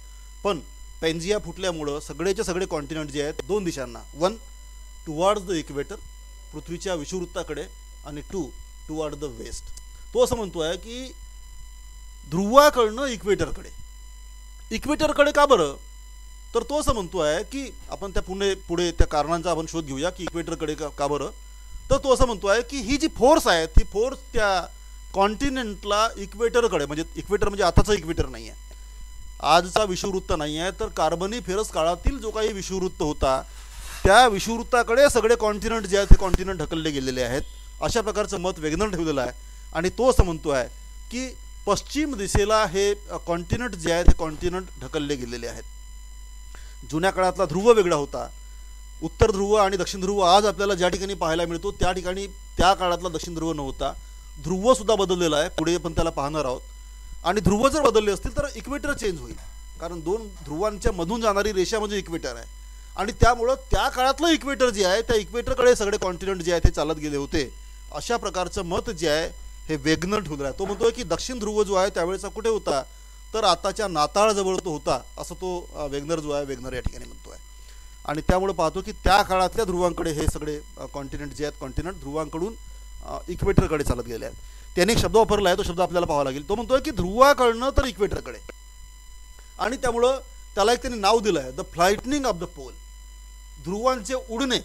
पण पॅन्जिया फुटल्यामुळं सगळेचे सगळे कॉन्टिनेंट जे आहेत दोन दिशांना, वन टुवार्ड्स द इक्वेटर पृथ्वीच्या विषुववृत्ताकडे आणि टू टुवार्ड द वेस्ट. तो असं म्हणतोय की ध्रुवाकडनं इक्वेटरकडे का बरं, तर तो असं म्हणतो आहे की आपण त्या पुढे त्या कारणांचा आपण शोध घेऊया की इक्वेटरकडे का बरं. तर तो असं म्हणतो आहे की ही जी फोर्स आहे ती फोर्स त्या कॉन्टिनेंटला इक्वेटरकडे, म्हणजे इक्वेटर म्हणजे आताचा इक्वेटर नाही आहे, आजचा विषुववृत्त नाही आहे, तर कार्बनिफेरस काळातील जो काही विषुववृत्त होता त्या विषुववृत्ताकडे सगळे कॉन्टिनेंट जे आहेत ते कॉन्टिनेंट ढकलले गेलेले आहेत. अशा प्रकारचं मत वेगनर ठेवलेलं आहे. आणि तो असं म्हणतो आहे की पश्चिम दिशेला हे कॉन्टिनेंट जे आहेत हे कॉन्टिनेंट ढकलले गेलेले आहेत. जुन्या काळातला ध्रुव वेगळा होता, उत्तर ध्रुव आणि दक्षिण ध्रुव आज आपल्याला ज्या ठिकाणी पाहायला मिळतो त्या ठिकाणी त्या काळातला दक्षिण ध्रुव नव्हता. ध्रुव सुद्धा बदललेला आहे, पुढे पण त्याला पाहणार आहोत. आणि ध्रुव जर बदलले असतील तर इक्वेटर चेंज होईल, कारण दोन ध्रुवांच्या मधून जाणारी रेषा म्हणजे इक्वेटर आहे. आणि त्यामुळं त्या काळातलं इक्वेटर जे आहे त्या इक्वेटरकडे सगळे कॉन्टिनेंट जे आहेत ते चालत गेले होते. अशा प्रकारचं मत जे आहे हे वेगनर ठेवलं आहे. तो म्हणतोय की दक्षिण ध्रुव जो आहे त्यावेळेचा कुठे होता, तर आताच्या नाताळजवळ तो होता, असं तो वेगनर जो आहे वेगनर या ठिकाणी म्हणतो आहे. आणि त्यामुळे पाहतो की त्या काळातल्या ध्रुवांकडे हे सगळे कॉन्टिनेंट जे आहेत कॉन्टिनेंट ध्रुवांकडून इक्वेटरकडे चालत गेले आहेत. त्याने एक शब्द वापरला आहे, तो शब्द आपल्याला पाहावा लागेल. तो म्हणतोय की ध्रुवाकडनं तर इक्वेटरकडे, आणि त्यामुळं त्याला एक त्यांनी नाव दिलं आहे द फ्लाइटनिंग ऑफ द पोल, ध्रुवांचे उडणे.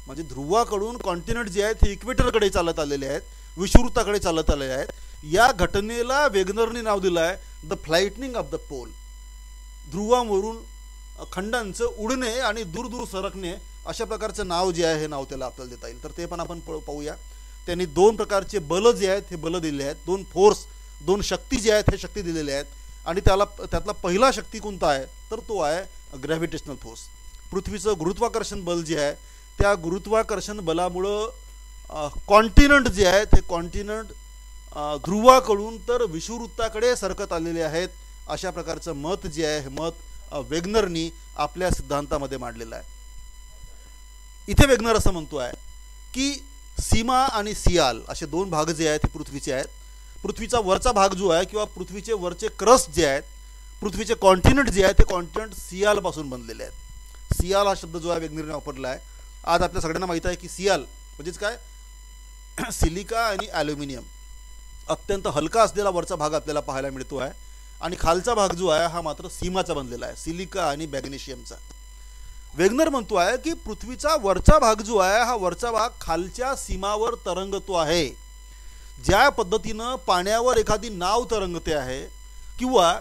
म्हणजे ध्रुवाकडून कॉन्टिनेंट जे आहेत हे इक्वेटरकडे चालत आलेले आहेत, विषुववृत्ताकडे चालत आलेले आहेत. या घटनेला वेगनरने नाव दिलं आहे द फ्लाइटनिंग ऑफ द पोल, ध्रुवांवरून खंडांचं उडणे आणि दूर दूर सरकणे. अशा प्रकारचं नाव जे आहे हे नाव त्याला आपल्याला देता येईल. तर ते पण आपण पाहूया. त्यांनी दोन प्रकारचे बल जे आहेत हे बल दिले आहेत, दोन फोर्स, दोन शक्ती जे आहेत हे शक्ती दिलेले आहेत. आणि त्यातला पहिला शक्ती कोणता आहे, तर तो आहे ग्रॅव्हिटेशनल फोर्स. पृथ्वीचं गुरुत्वाकर्षण बल जे आहे त्या गुरुत्वाकर्षण बलामुळं कॉन्टिनेंट जे आहेत हे कॉन्टिनेंट ध्रुवाकडून तर विषुववृत्ताकडे सरकत आलेले आहेत. अशा प्रकारचं मत जे आहे हे मत वेगनरनी आपल्या सिद्धांतामध्ये मांडलेलं आहे. इथे वेगनर असं म्हणतो आहे की सीमा आणि सियाल असे दोन भाग जे आहेत ते पृथ्वीचे आहेत. पृथ्वीचा वरचा भाग जो आहे किंवा पृथ्वीचे वरचे क्रस्ट जे आहेत, पृथ्वीचे कॉन्टिनेंट जे आहेत ते कॉन्टिनेंट सियालपासून बनलेले आहेत. सियाल हा शब्द जो आहे वेगनरने वापरला आहे. आज आपल्या सगळ्यांना माहीत आहे की सियाल म्हणजेच काय, सिलिका आणि ॲल्युमिनियम अत्यंत हलका असलेला वरचा भाग आपल्याला पाहायला मिळतो आहे. आणि खालचा भाग जो आहे हा मात्र सीमाचा बनलेला आहे, सिलिका आणि मॅग्नेशियमचा. वेगनर म्हणतो आहे की पृथ्वीचा वरचा भाग जो आहे हा वरचा भाग खालच्या सीमावर तरंगतो आहे. ज्या पद्धतीनं पाण्यावर एखादी नाव तरंगते आहे किंवा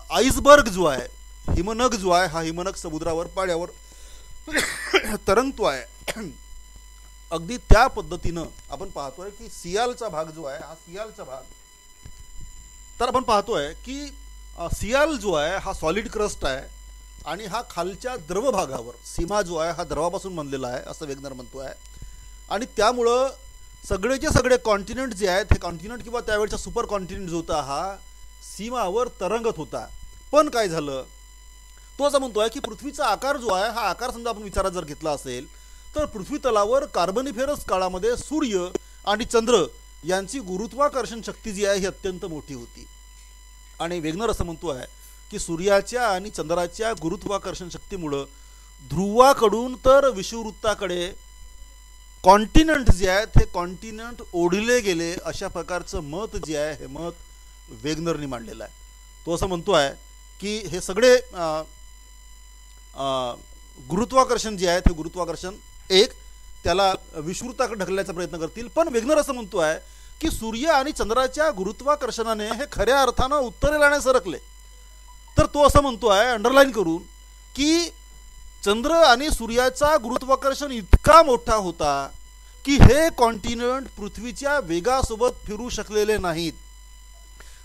आईसबर्ग जो आहे हिमनग जो आहे हा हिमनग समुद्रावर पाण्यावर तरंगतो आहे. अगदी त्या पद्धतीनं आपण पाहतोय की सियालचा भाग जो आहे हा सियालचा भाग, तर आपण पाहतोय की सियाल जो आहे हा सॉलिड क्रस्ट आहे आणि हा खालच्या द्रव भागावर, सीमा जो आहे हा द्रवापासून बनलेला आहे असं वेगनर म्हणतो आहे. आणि त्यामुळं सगळेचे सगळे कॉन्टिनेंट जे आहेत हे कॉन्टिनेंट किंवा त्यावेळचा सुपर कॉन्टिनेंट जो होता हा सीमावर तरंगत होता. पण काय झालं, तो असं म्हणतोय की पृथ्वीचा आकार जो आहे हा आकार समजा आपण विचारात जर घेतला असेल तर पृथ्वी तलावर कार्बनिफेरस काळामध्ये सूर्य आणि चंद्र यांची गुरुत्वाकर्षण शक्ती जी आहे ही अत्यंत मोठी होती. आणि वेगनर असं म्हणतो आहे की सूर्याच्या आणि चंद्राच्या गुरुत्वाकर्षण शक्तीमुळं ध्रुवाकडून तर विषुववृत्ताकडे कॉन्टिनेंट जे आहेत हे कॉन्टिनेंट ओढले गेले, अशा प्रकारचं मत जे आहे हे मत वेगनरनी मांडलेलं आहे. तो असं म्हणतो आहे की हे सगळे गुरुत्वाकर्षण जे आहे ते गुरुत्वाकर्षण एक त्याला विषुववृत्ताकडे ढकलण्याचा प्रयत्न करतील. पण वेगनर असं म्हणतो आहे की सूर्य आणि चंद्राच्या गुरुत्वाकर्षणाने हे खऱ्या अर्थानं उत्तरेला नाही सरकले. तर तो असं म्हणतो आहे अंडरलाईन करून की चंद्र आणि सूर्याचा गुरुत्वाकर्षण इतका मोठा होता की हे कॉन्टिनेंट पृथ्वीच्या वेगासोबत फिरू शकलेले नाहीत.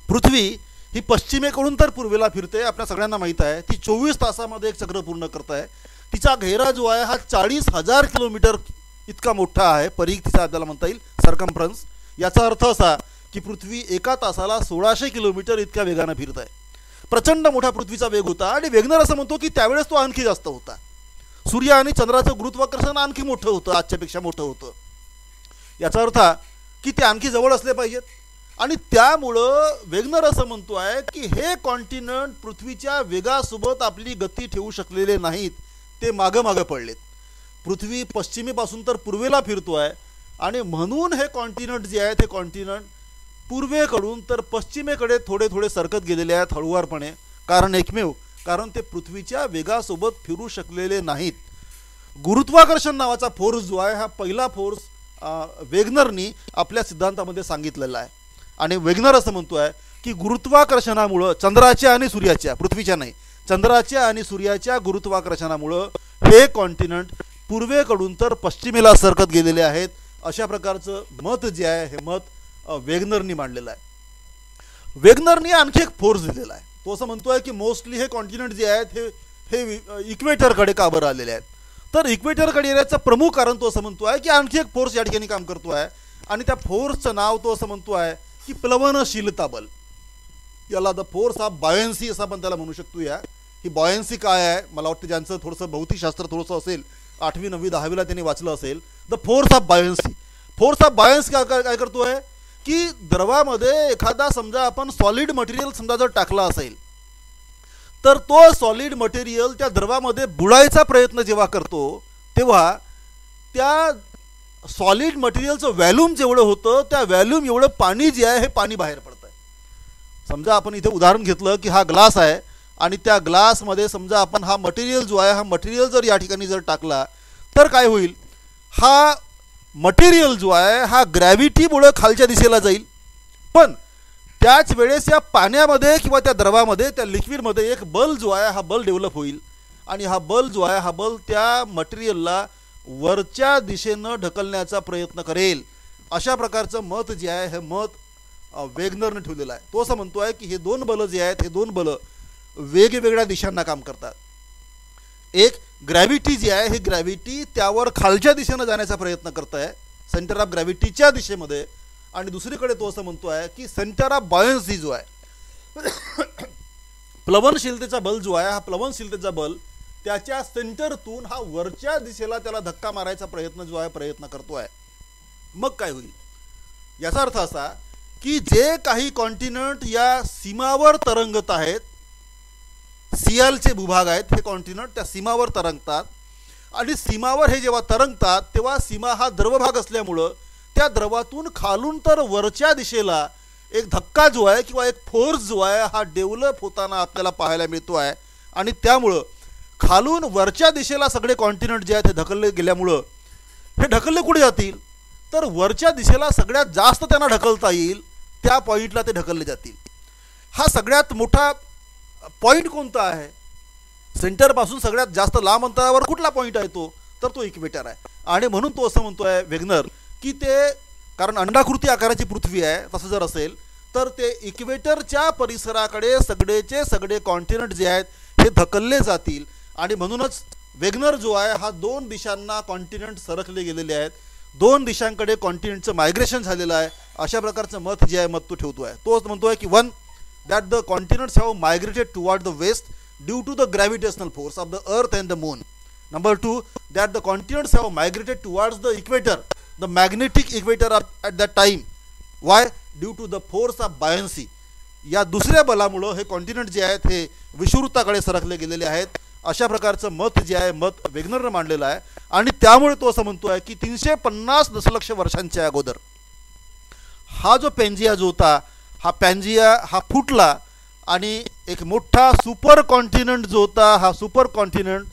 पृथ्वी ही पश्चिमेकडून तर पूर्वेला फिरते, आपल्या सगळ्यांना माहीत आहे. ती 24 तासामध्ये एक चक्र पूर्ण करत आहे. तिचा घेरा जो आहे हा 40,000 किलोमीटर इतका मोठा आहे, परिघ तिचा आपल्याला म्हणता येईल, सर्कम्फरन्स. याचा अर्थ असा की पृथ्वी एका तासाला 1600 किलोमीटर इतक्या वेगानं फिरत आहे. प्रचंड मोठा पृथ्वीचा वेग होता. आणि वेगनर असं म्हणतो की त्यावेळेस तो आणखी जास्त होता. सूर्य आणि चंद्राचं गुरुत्वाकर्षण आणखी मोठं होतं, आजच्यापेक्षा मोठं होतं. याचा अर्थ की ते आणखी जवळ असले पाहिजेत. आणि त्यामुळं वेगनर असं म्हणतो आहे की हे कॉन्टिनेंट पृथ्वीच्या वेगासोबत आपली गती ठेवू शकलेले नाहीत, ते मागं मागं पडलेत. पृथ्वी पश्चिमेपासून तर पूर्वेला फिरतो आहे आणि म्हणून हे कॉन्टिनेंट जे आहेत हे कॉन्टिनेंट पूर्वेकडून तर पश्चिमेकडे थोडे थोडे सरकत गेलेले आहेत हळूवारपणे. कारण ते पृथ्वीच्या वेगासोबत फिरू शकलेले नाहीत. गुरुत्वाकर्षण नावाचा फोर्स जो आहे हा पहिला फोर्स वेगनरनी आपल्या सिद्धांतामध्ये सांगितलेला आहे. आणि वेगनर असं म्हणतो आहे की गुरुत्वाकर्षणामुळं चंद्राच्या आणि सूर्याच्या, पृथ्वीच्या नाही, चंद्राच्या आणि सूर्याच्या गुरुत्वाकर्षणामुळं हे कॉन्टिनेंट पूर्वेकडून तर पश्चिमेला सरकत गेलेले आहेत. अशा प्रकारचं मत जे आहे हे मत वेगनरनी मांडलेलं आहे. वेगनरनी आणखी एक फोर्स दिलेला आहे. तो असं म्हणतो आहे की मोस्टली हे कॉन्टिनेंट जे आहेत हे इक्वेटरकडे का बरं आलेले आहेत. तर इक्वेटरकडे येण्याचं प्रमुख कारण तो असं म्हणतो आहे की आणखी एक फोर्स या ठिकाणी काम करतो आहे. आणि त्या फोर्सचं नाव तो असं म्हणतो आहे की प्लवनशीलता बल. याला द फोर्स ऑफ बॉयन्सी असं आपण त्याला म्हणू शकतो. ही बॉयन्सी काय आहे, मला वाटतं ज्यांचं थोडंसं भौतिकशास्त्र थोडंसं असेल, 8वी 9वी 10वीला त्यांनी वाचलं असेल, the force of buoyancy. Force of buoyancy काय करतो आहे की द्रवामध्ये एखादा समजा आपण सॉलिड मटेरियल समजा जर टाकला असेल तर तो सॉलिड मटेरियल त्या द्रवामध्ये बुडायचा प्रयत्न जेव्हा करतो तेव्हा त्या सॉलिड मटेरियलचं व्हॅल्यूम जेवढं होतं त्या व्हॅल्यूम एवढं पाणी जे आहे हे पाणी बाहेर पडतं. समजा आपण इथे उदाहरण घेतलं की हा ग्लास आहे आणि त्या ग्लासमध्ये समजा आपण हा मटेरियल जो आहे हा मटेरियल जर या ठिकाणी जर टाकला तर काय होईल, हा मटेरियल जो आहे हा ग्रॅव्हिटीमुळे खालच्या दिशेला जाईल. पण त्याच वेळेस या पाण्यामध्ये किंवा त्या द्रवामध्ये त्या लिक्विडमध्ये एक बल जो आहे हा बल डेव्हलप होईल. आणि हा बल जो आहे हा बल त्या मटेरियलला वरच्या दिशेनं ढकलण्याचा प्रयत्न करेल. अशा प्रकारचं मत जे आहे हे मत वेगनरने ठेवलेलं आहे. तो असं म्हणतो आहे की हे दोन बलं जे आहेत हे दोन बलं वेगवेगळ्या दिशांना काम करतात. एक ग्रॅव्हिटी जी आहे ही ग्रॅव्हिटी त्यावर खालच्या दिशेनं जाण्याचा प्रयत्न करत आहे, सेंटर ऑफ ग्रॅव्हिटीच्या दिशेमध्ये. आणि दुसरीकडे तो असं म्हणतो आहे की सेंटर ऑफ बॉयन्सी जो आहे प्लवनशीलतेचा बल जो आहे हा प्लवनशीलतेचा बल त्याच्या सेंटरतून हा वरच्या दिशेला त्याला धक्का मारायचा प्रयत्न जो आहे प्रयत्न करतो आहे. मग काय होईल, याचा अर्थ असा की जे काही कॉन्टिनेंट या सीमावर तरंगत आहेत, सियालचे भूभाग आहेत, हे कॉन्टिनेंट त्या सीमावर तरंगतात. आणि सीमावर हे जेव्हा तरंगतात तेव्हा सीमा हा द्रवभाग असल्यामुळं त्या द्रवातून खालून तर वरच्या दिशेला एक धक्का जो आहे किंवा एक फोर्स जो आहे हा डेव्हलप होताना आपल्याला पाहायला मिळतो आहे. आणि त्यामुळं खालून वरच्या दिशेला सगळे कॉन्टिनेंट जे आहेत हे ढकलले गेल्यामुळं हे ढकलले कुठे जातील तर वरच्या दिशेला सगळ्यात जास्त त्यांना ढकलता येईल त्या पॉईंटला ते ढकलले जातील. हा सगळ्यात मोठा पॉईंट कोणता आहे सेंटरपासून सगळ्यात जास्त लांब अंतरावर कुठला पॉईंट आहे तो, तर तो इक्वेटर आहे. आणि म्हणून तो असं म्हणतोय वेगनर की ते, कारण अंडाकृती आकाराची पृथ्वी आहे, तसं जर असेल तर ते इक्वेटरच्या परिसराकडे सगळेचे सगळे कॉन्टिनेंट जे आहेत हे धकलले जातील. आणि म्हणूनच वेगनर जो आहे हा दोन दिशांना कॉन्टिनेंट सरकले गेलेले आहेत, दोन दिशांकडे कॉन्टिनेंटचं मायग्रेशन झालेलं आहे, अशा प्रकारचं मत जे आहे मत तो ठेवतो आहे. तोच म्हणतोय की one, that the continents have migrated toward the west due to the gravitational force of the earth and the moon. Number two, that the continents have migrated towards the equator, the magnetic equator at that time. Why? Due to the force of buoyancy. या दुसऱ्या बलामुळं हे continent जे आहेत हे विषुवृत्ताकडे सरकले गेलेले आहेत, अशा प्रकारचं मत जे आहे मत वेगनरनं मांडलेलं आहे. आणि त्यामुळे तो असं म्हणतो आहे की 350 दशलक्ष वर्षांच्या अगोदर हा जो पॅन्जिया जो होता, हा पॅन्जिया हा फुटला आणि एक मोठा सुपर कॉन्टिनेंट जो होता, हा सुपर कॉन्टिनेंट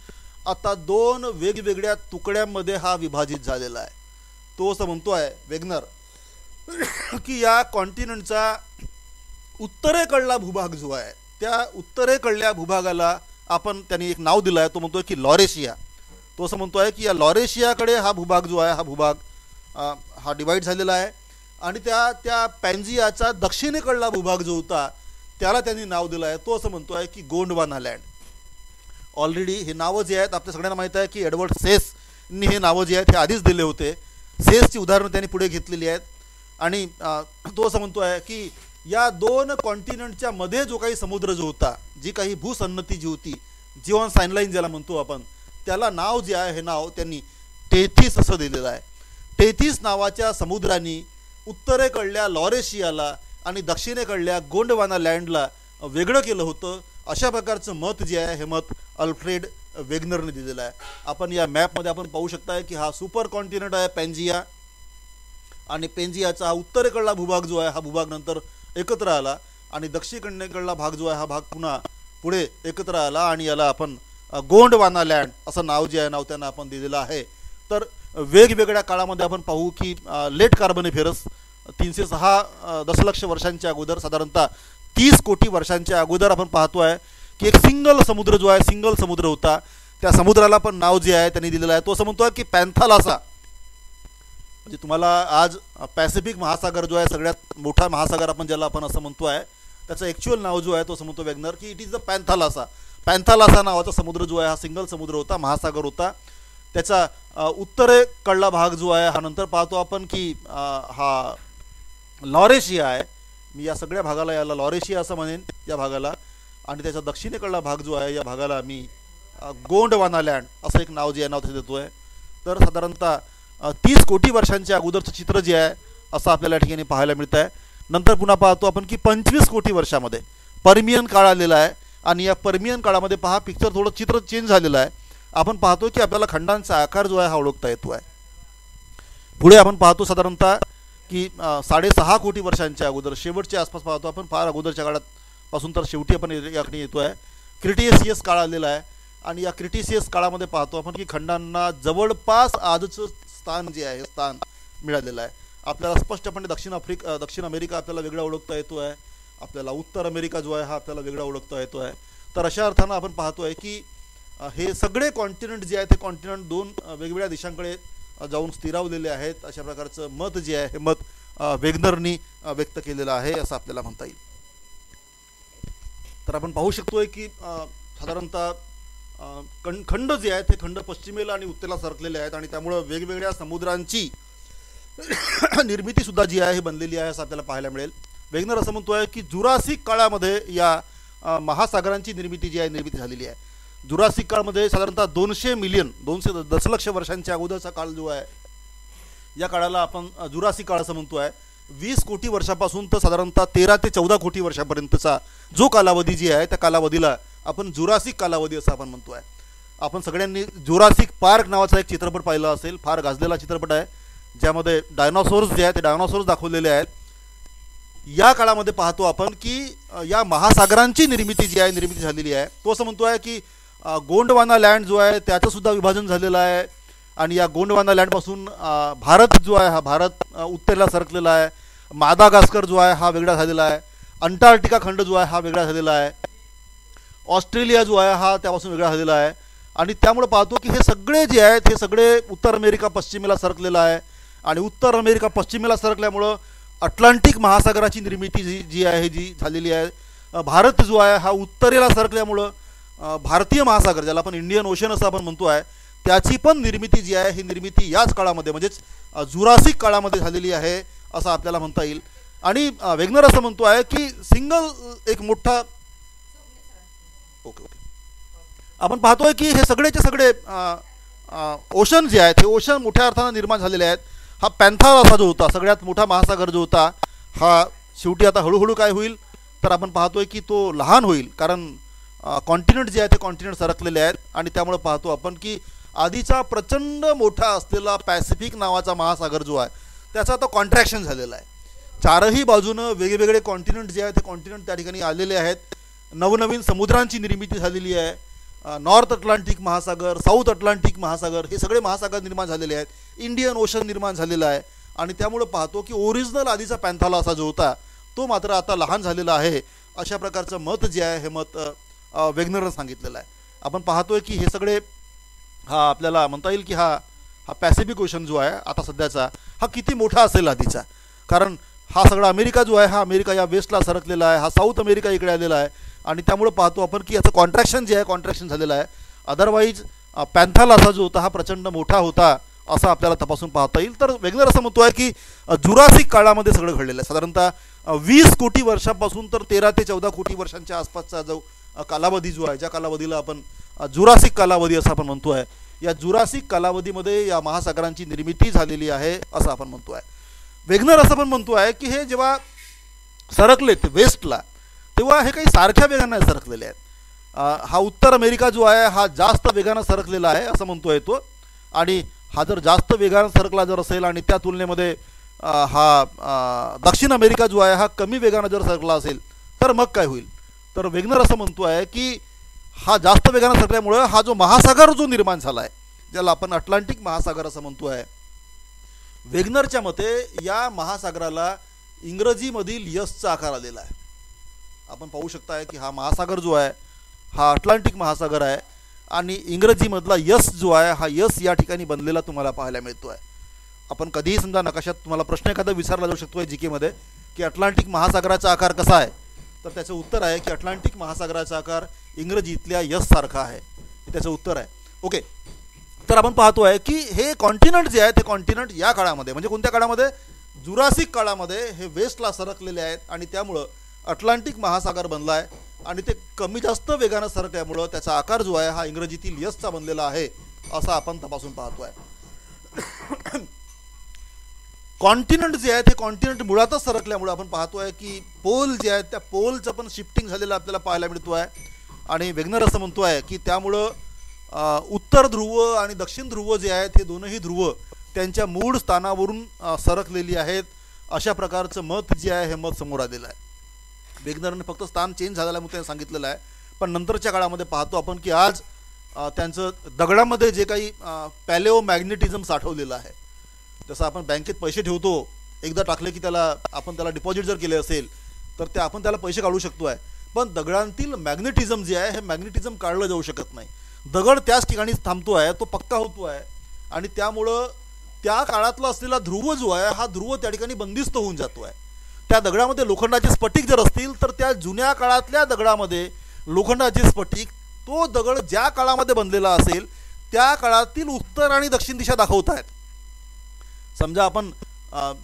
आता दोन वेगवेगळ्या तुकड्यांमध्ये हा विभाजित झालेला आहे. तो असं म्हणतो आहे वेगनर की या कॉन्टिनेंटचा उत्तरेकडला भूभाग जो आहे, त्या उत्तरेकडल्या भूभागाला आपण त्यांनी एक नाव दिलं आहे, तो म्हणतोय की लॉरेशिया. तो असं म्हणतो आहे की या लॉरेशियाकडे हा भूभाग जो आहे, हा भूभाग हा डिवाईड झालेला आहे. आणि त्या पॅन्जियाचा दक्षिणेकडला भूभाग जो होता त्याला त्यांनी नाव दिलं आहे, तो असं म्हणतो आहे की गोंडवाना लँड. ऑलरेडी हे नावं जे आहेत आपल्या सगळ्यांना माहीत आहे की एडवर्ड सेसनी हे नावं जे आहेत हे आधीच दिले होते. सेसची उदाहरणं त्यांनी पुढे घेतलेली आहेत. आणि तो असं म्हणतो आहे की या दोन कॉन्टिनेंटच्या मध्ये जो काही समुद्र जो होता, जी काही भूसन्नती जी होती, जीवन साइनलाईन ज्याला म्हणतो आपण, त्याला नाव जे आहे हे नाव त्यांनी टेथिस असं दिलेलं आहे. टेथिस नावाच्या समुद्राने उत्तरेकडल्या लॉरेशियाला आणि दक्षिणेकडल्या गोंडवाना लँडला वेगळं केलं होतं. अशा प्रकारचं मत जे आहे हे मत अल्फ्रेड वेगनरने दिलेलं आहे. आपण या मॅपमध्ये आपण पाहू शकता की हा सुपर कॉन्टिनेंट आहे पॅन्जिया, आणि पॅन्जियाचा हा उत्तरेकडला भूभाग जो आहे हा भूभाग नंतर एकत्र आला, आणि दक्षिणेकडला भाग जो आहे हा भाग पुन्हा पुढे एकत्र आला, आणि याला आपण गोंडवाना लँड असं नाव जे आहे नाव त्यांना आपण दिलेलं आहे. तर वेगवेगळ्या काळामध्ये आपण पाहू की लेट कार्बनिफेरस 306 दशलक्ष वर्षांच्या अगोदर, साधारणतः 30 कोटी वर्षांच्या अगोदर आपण पाहतो आहे की एक सिंगल समुद्र जो आहे, सिंगल समुद्र होता. त्या समुद्राला पण नाव जे आहे त्यांनी दिलेलं आहे, तो असं म्हणतो आहे की पॅन्थालासा. म्हणजे तुम्हाला आज पॅसिफिक महासागर जो आहे सगळ्यात मोठा महासागर आपण ज्याला आपण असं म्हणतो आहे, त्याचं ॲक्च्युअल नाव जो आहे तो असं म्हणतो वेगनर की इट इज द पॅन्थालासा. पॅन्थालासा नावाचा समुद्र जो आहे हा सिंगल समुद्र होता, महासागर होता. त्याचा उत्तरेकडला भाग जो आहे हा नंतर पाहतो आपण की हा लॉरेशिया आहे. मी या सगळ्या भागाला याला लॉरेशिया असं म्हणेन या भागाला. आणि त्याचा दक्षिणेकडला भाग जो आहे या भागाला मी गोंडवाना लँड असं एक नाव जे आहे नाव त्याचं देतो आहे. तर साधारणतः 30 कोटी वर्षांच्या अगोदरचं चित्र जे आहे असं आपल्याला या ठिकाणी पाहायला मिळतं आहे. नंतर पुन्हा पाहतो आपण की 25 कोटी वर्षामध्ये पर्मियन काळ आलेला आहे, आणि या पर्मियन काळामध्ये पहा पिक्चर थोडं चित्र चेंज झालेलं आहे. आपण पाहतो की आपल्याला खंडांचा आकार जो आहे हा ओळखता येतो आहे. पुढे आपण पाहतो साधारणतः की 6.5 कोटी वर्षांच्या अगोदर, शेवटच्या आसपास पाहतो आपण, फार अगोदरच्या काळात पासून तर शेवटी आपण याकडे येतो आहे. क्रिटिशियस काळ आलेला आहे, आणि या क्रिटिशियस काळामध्ये पाहतो आपण की खंडांना जवळपास आजचं स्थान जे आहे स्थान मिळालेलं आहे. आपल्याला स्पष्टपणे दक्षिण अमेरिका आपल्याला वेगळा ओळखता येतो आहे, आपल्याला उत्तर अमेरिका जो आहे हा आपल्याला वेगळा ओळखता येतो आहे. तर अशा अर्थानं आपण पाहतो आहे की हे सगळे कॉन्टिनेंट जे आहेत ते कॉन्टिनेंट दोन वेगवेगळ्या दिशांकडे जाऊन स्थिरावलेले आहेत. अशा प्रकारचं मत जे आहे हे मत वेगनरनी व्यक्त केलेलं आहे असं आपल्याला म्हणता येईल. तर आपण पाहू शकतोय की साधारणतः खंड जे आहेत हे खंड पश्चिमेला आणि उत्तरेला सरकलेले आहेत, आणि त्यामुळं वेगवेगळ्या समुद्रांची निर्मितीसुद्धा जी आहे हे बनलेली आहे असं आपल्याला पाहायला मिळेल. वेगनर असं म्हणतो आहे की जुरासिक काळामध्ये या महासागरांची निर्मिती जी आहे निर्मिती झालेली आहे. जुरासिक काळामध्ये साधारणतः 200 दशलक्ष वर्षांच्या अगोदरचा काळ जो आहे या काळाला आपण जुरासिक काळ असं म्हणतो आहे. 20 कोटी वर्षापासून तर साधारणतः 13 ते 14 कोटी वर्षापर्यंतचा जो कालावधी जी आहे त्या कालावधीला आपण जुरासिक कालावधी असं आपण म्हणतो आहे. आपण सगळ्यांनी जुरासिक पार्क नावाचा एक चित्रपट पाहिला असेल, फार गाजलेला चित्रपट आहे, ज्यामध्ये डायनॉसॉर्स जे आहेत ते डायनॉसॉर्स दाखवलेले आहेत. या काळामध्ये पाहतो आपण की या महासागरांची निर्मिती जी आहे निर्मिती झालेली आहे. तो असं म्हणतो आहे की गोंडवाना लँड जो आहे त्याचंसुद्धा विभाजन झालेलं आहे, आणि या गोंडवाना लँडपासून भारत जो आहे हा भारत उत्तरेला सरकलेला आहे. मादागास्कर जो आहे हा वेगळा झालेला आहे. अंटार्क्टिका खंड जो आहे हा वेगळा झालेला आहे. ऑस्ट्रेलिया जो आहे हा त्यापासून वेगळा झालेला आहे. आणि त्यामुळे पाहतो की हे सगळे जे आहेत हे सगळे उत्तर अमेरिका पश्चिमेला सरकलेला आहे. आणि उत्तर अमेरिका पश्चिमेला सरकल्यामुळं अटलांटिक महासागराची निर्मिती जी आहे जी झालेली आहे. भारत जो आहे हा उत्तरेला सरकल्यामुळं भारतीय महासागर ज्याला आपण इंडियन ओशन असं आपण म्हणतो आहे त्याची पण निर्मिती जी आहे ही निर्मिती याच काळामध्ये म्हणजेच जुरासिक काळामध्ये झालेली आहे असं आपल्याला म्हणता येईल. आणि वेगनर असं म्हणतो आहे की सिंगल एक मोठा ओके आपण पाहतोय की हे सगळेचे सगळे ओशन जे आहेत हे ओशन मोठ्या अर्थानं निर्माण झालेले आहेत. हा पॅन्थार असा जो होता सगळ्यात मोठा महासागर जो होता हा शेवटी आता हळूहळू काय होईल तर आपण पाहतोय की तो लहान होईल कारण कॉन्टिनेंट जे आहे ते कॉन्टिनेंट सरकलेले आहेत. आणि त्यामुळे पाहतो आपण की आधीचा प्रचंड मोठा असलेला पॅसिफिक नावाचा महासागर जो आहे त्याचा आता कॉन्ट्रॅक्शन झालेला आहे. चारही बाजूनं वेगवेगळे कॉन्टिनेंट जे आहेत ते कॉन्टिनेंट त्या ठिकाणी आलेले आहेत. नवनवीन समुद्रांची निर्मिती झालेली आहे. नॉर्थ अटलांटिक महासागर, साऊथ अटलांटिक महासागर हे सगळे महासागर निर्माण झालेले आहेत. इंडियन ओशन निर्माण झालेलं आहे. आणि त्यामुळे पाहतो की ओरिजिनल आधीचा पॅन्थाला असा जो होता तो मात्र आता लहान झालेला आहे. अशा प्रकारचं मत जे आहे हे मत वेगनरनं सांगितलेलं आहे. आपण पाहतोय की हे सगळे हा आपल्याला म्हणता येईल की हा पॅसिफिक ओशन जो आहे आता सध्याचा हा किती मोठा असेल आधीचा. कारण हा सगळा अमेरिका जो आहे हा अमेरिका या वेस्टला सरकलेला आहे. हा साऊथ अमेरिका इकडे आलेला आहे. आणि त्यामुळे पाहतो आपण की याचं कॉन्ट्रॅक्शन जे आहे कॉन्ट्रॅक्शन झालेलं आहे. अदरवाईज पॅन्थाला असा जो होता हा प्रचंड मोठा होता असं आपल्याला तपासून पाहता येईल. तर वेगनर असं म्हणतो आहे की जुरासिक काळामध्ये सगळं घडलेलं आहे. साधारणतः 20 कोटी वर्षापासून तर 13 ते 14 कोटी वर्षांच्या आसपासचा जो कालावधी जो आहे ज्या कालावधीला आपण जुरासिक कालावधी असं आपण म्हणतो आहे या जुरासिक कालावधीमध्ये या महासागरांची निर्मिती झालेली आहे असं आपण म्हणतो आहे. वेगनर असं पण म्हणतो आहे की हे जेव्हा सरकले ते वेस्टला तेव्हा हे काही सारख्या वेगाने सरकलेले आहेत. हा उत्तर अमेरिका जो आहे हा जास्त वेगानं सरकलेला आहे असं म्हणतोय तो. आणि हा जर जास्त वेगानं सरकला जर असेल आणि त्या तुलनेमध्ये हा दक्षिण अमेरिका जो आहे हा कमी वेगानं जर सरकला असेल तर मग काय होईल. तर वेगनर असं म्हणतो आहे की हा जास्त वेगानं सरकल्यामुळं हा जो महासागर जो निर्माण झाला आहे ज्याला आपण अटलांटिक महासागर असं म्हणतो आहे वेगनरच्या मते या महासागराला इंग्रजीमधील यसचा आकार आलेला आहे. आपण पाहू शकताय की हा महासागर जो आहे हा अटलांटिक महासागर आहे आणि इंग्रजीमधला यस जो आहे हा यस या ठिकाणी बनलेला तुम्हाला पाहायला मिळतो आहे. आपण कधीही समजा नकाशात तुम्हाला प्रश्न एखादा विचारला जाऊ शकतो जी केमध्ये की अटलांटिक महासागराचा आकार कसा आहे तर त्याचं उत्तर आहे की अटलांटिक महासागराचा आकार इंग्रजीतल्या यस सारखा आहे हे त्याचं उत्तर आहे. ओके तर आपण पाहतो आहे की हे कॉन्टिनेंट जे आहे ते कॉन्टिनेंट या काळामध्ये म्हणजे कोणत्या काळामध्ये जुरासिक काळामध्ये हे वेस्टला सरकलेले आहेत. आणि त्यामुळं अटलांटिक महासागर बनला आहे आणि ते कमी जास्त वेगानं सरकल्यामुळं त्याचा आकार जो आहे हा इंग्रजीतील यसचा बनलेला आहे असं आपण तपासून पाहतो आहे. कॉन्टिनेंट जे आहेत हे कॉन्टिनेंट मुळातच सरकल्यामुळे आपण पाहतो आहे की पोल जे आहेत त्या पोलचं पण शिफ्टिंग झालेलं आपल्याला पाहायला मिळतो आहे. आणि वेगनर असं म्हणतो आहे की त्यामुळं उत्तर ध्रुव आणि दक्षिण ध्रुव जे आहेत हे दोनही ध्रुव त्यांच्या मूळ स्थानावरून सरकलेली आहेत अशा प्रकारचं मत जे आहे हे मत समोर आलेलं आहे. वेगनरने फक्त स्थान चेंज झालेलं म्हणून त्यांनी सांगितलेलं आहे. पण नंतरच्या काळामध्ये पाहतो आपण की आज त्यांचं दगडामध्ये जे काही पॅलेओ मॅग्नेटिझम साठवलेलं आहे जसं आपण बँकेत पैसे ठेवतो एकदा टाकले की त्याला डिपॉझिट जर केले असेल तर ते आपण त्याला पैसे काढू शकतो आहे. पण दगडांतील मॅग्नेटिझम जे आहे हे मॅग्नेटिझम काढलं जाऊ शकत नाही. दगड त्याच ठिकाणी थांबतो आहे तो पक्का होतो आहे आणि त्यामुळं त्या काळातला असलेला ध्रुव जो आहे हा ध्रुव त्या ठिकाणी बंदिस्त होऊन जातो आहे. त्या दगडामध्ये लोखंडाचे स्फटिक जर असतील तर त्या जुन्या काळातल्या दगडामध्ये लोखंडाचे स्फटिक तो दगड ज्या काळामध्ये बनलेला असेल त्या काळातील उत्तर आणि दक्षिण दिशा दाखवत आहेत. समजा आपण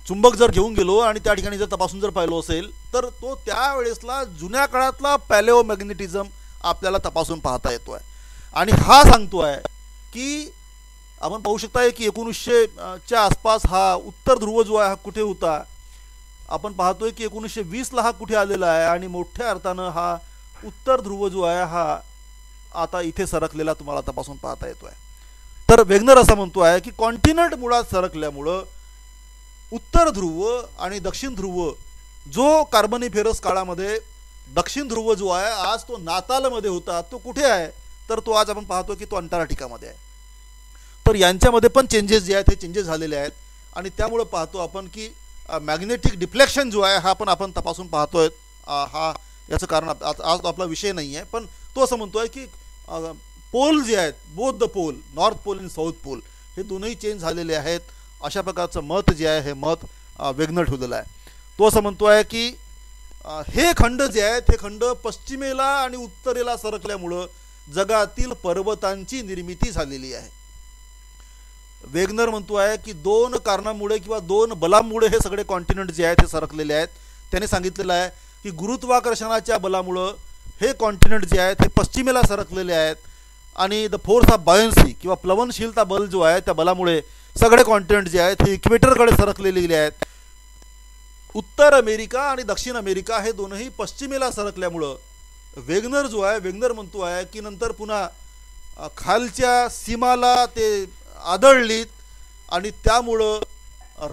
चुंबक जर घेऊन गेलो आणि त्या ठिकाणी जर तपासून जर पाहिलो असेल तर तो त्यावेळेसला जुन्या काळातला पॅलेओ मॅग्नेटिझम आपल्याला तपासून पाहता येतो आहे. आणि हा सांगतो आहे की आपण पाहू शकताय की 1900च्या आसपास हा उत्तर ध्रुव जो आहे हा कुठे होता. आपण पाहतोय की 1920ला हा कुठे आलेला आहे आणि मोठ्या अर्थानं हा उत्तर ध्रुव जो आहे हा आता इथे सरकलेला तुम्हाला तपासून पाहता येतो आहे. तर वेगनर असं म्हणतो आहे की कॉन्टिनेंट मुळात सरकल्यामुळं उत्तर ध्रुव आणि दक्षिण ध्रुव जो कार्बनिफेरस काळामध्ये दक्षिण ध्रुव जो आहे आज तो नातालमध्ये होता तो कुठे आहे तर तो आज आपण पाहतो की तो अंटार्क्टिकामध्ये आहे. तर यांच्यामध्ये पण चेंजेस जे आहेत हे चेंजेस झालेले आहेत आणि त्यामुळे पाहतो आपण की मॅग्नेटिक डिफ्लेक्शन जो आहे हा पण आपण तपासून पाहतोय. हा याचं कारण आज आपला विषय नाही आहे पण तो असं म्हणतोय की पोल जे आहेत, both the pole, north pole आणि साऊथ पोल, हे दोनही चेंज झालेले आहेत. अशा प्रकारचं मत जे आहे हे मत वेगनर ठेवलेलं आहे. तो असं म्हणतोय की हे खंड जे आहेत हे खंड पश्चिमेला आणि उत्तरेला सरकल्यामुळं जगातील पर्वतांची निर्मिती झालेली आहे. वेगनर म्हणतो आहे की दोन कारणामुळे किंवा दोन बलांमुळे हे सगळे कॉन्टिनेंट जे आहेत हे सरकलेले आहेत. त्याने सांगितलेलं आहे की गुरुत्वाकर्षणाच्या बलामुळं हे कॉन्टिनेंट जे आहेत हे पश्चिमेला सरकलेले आहेत आणि द फोर्स ऑफ बायन्सी किंवा प्लवनशीलता बल जो आहे त्या बलामुळे सगळे कॉन्टिनेंट जे आहेत हे इक्वेटरकडे सरकलेले आहेत. उत्तर अमेरिका आणि दक्षिण अमेरिका हे दोनही पश्चिमेला सरकल्यामुळं वेगनर जो आहे, वेगनर म्हणतो आहे की नंतर पुन्हा खालच्या सीमाला ते आदळलीत आणि त्यामुळं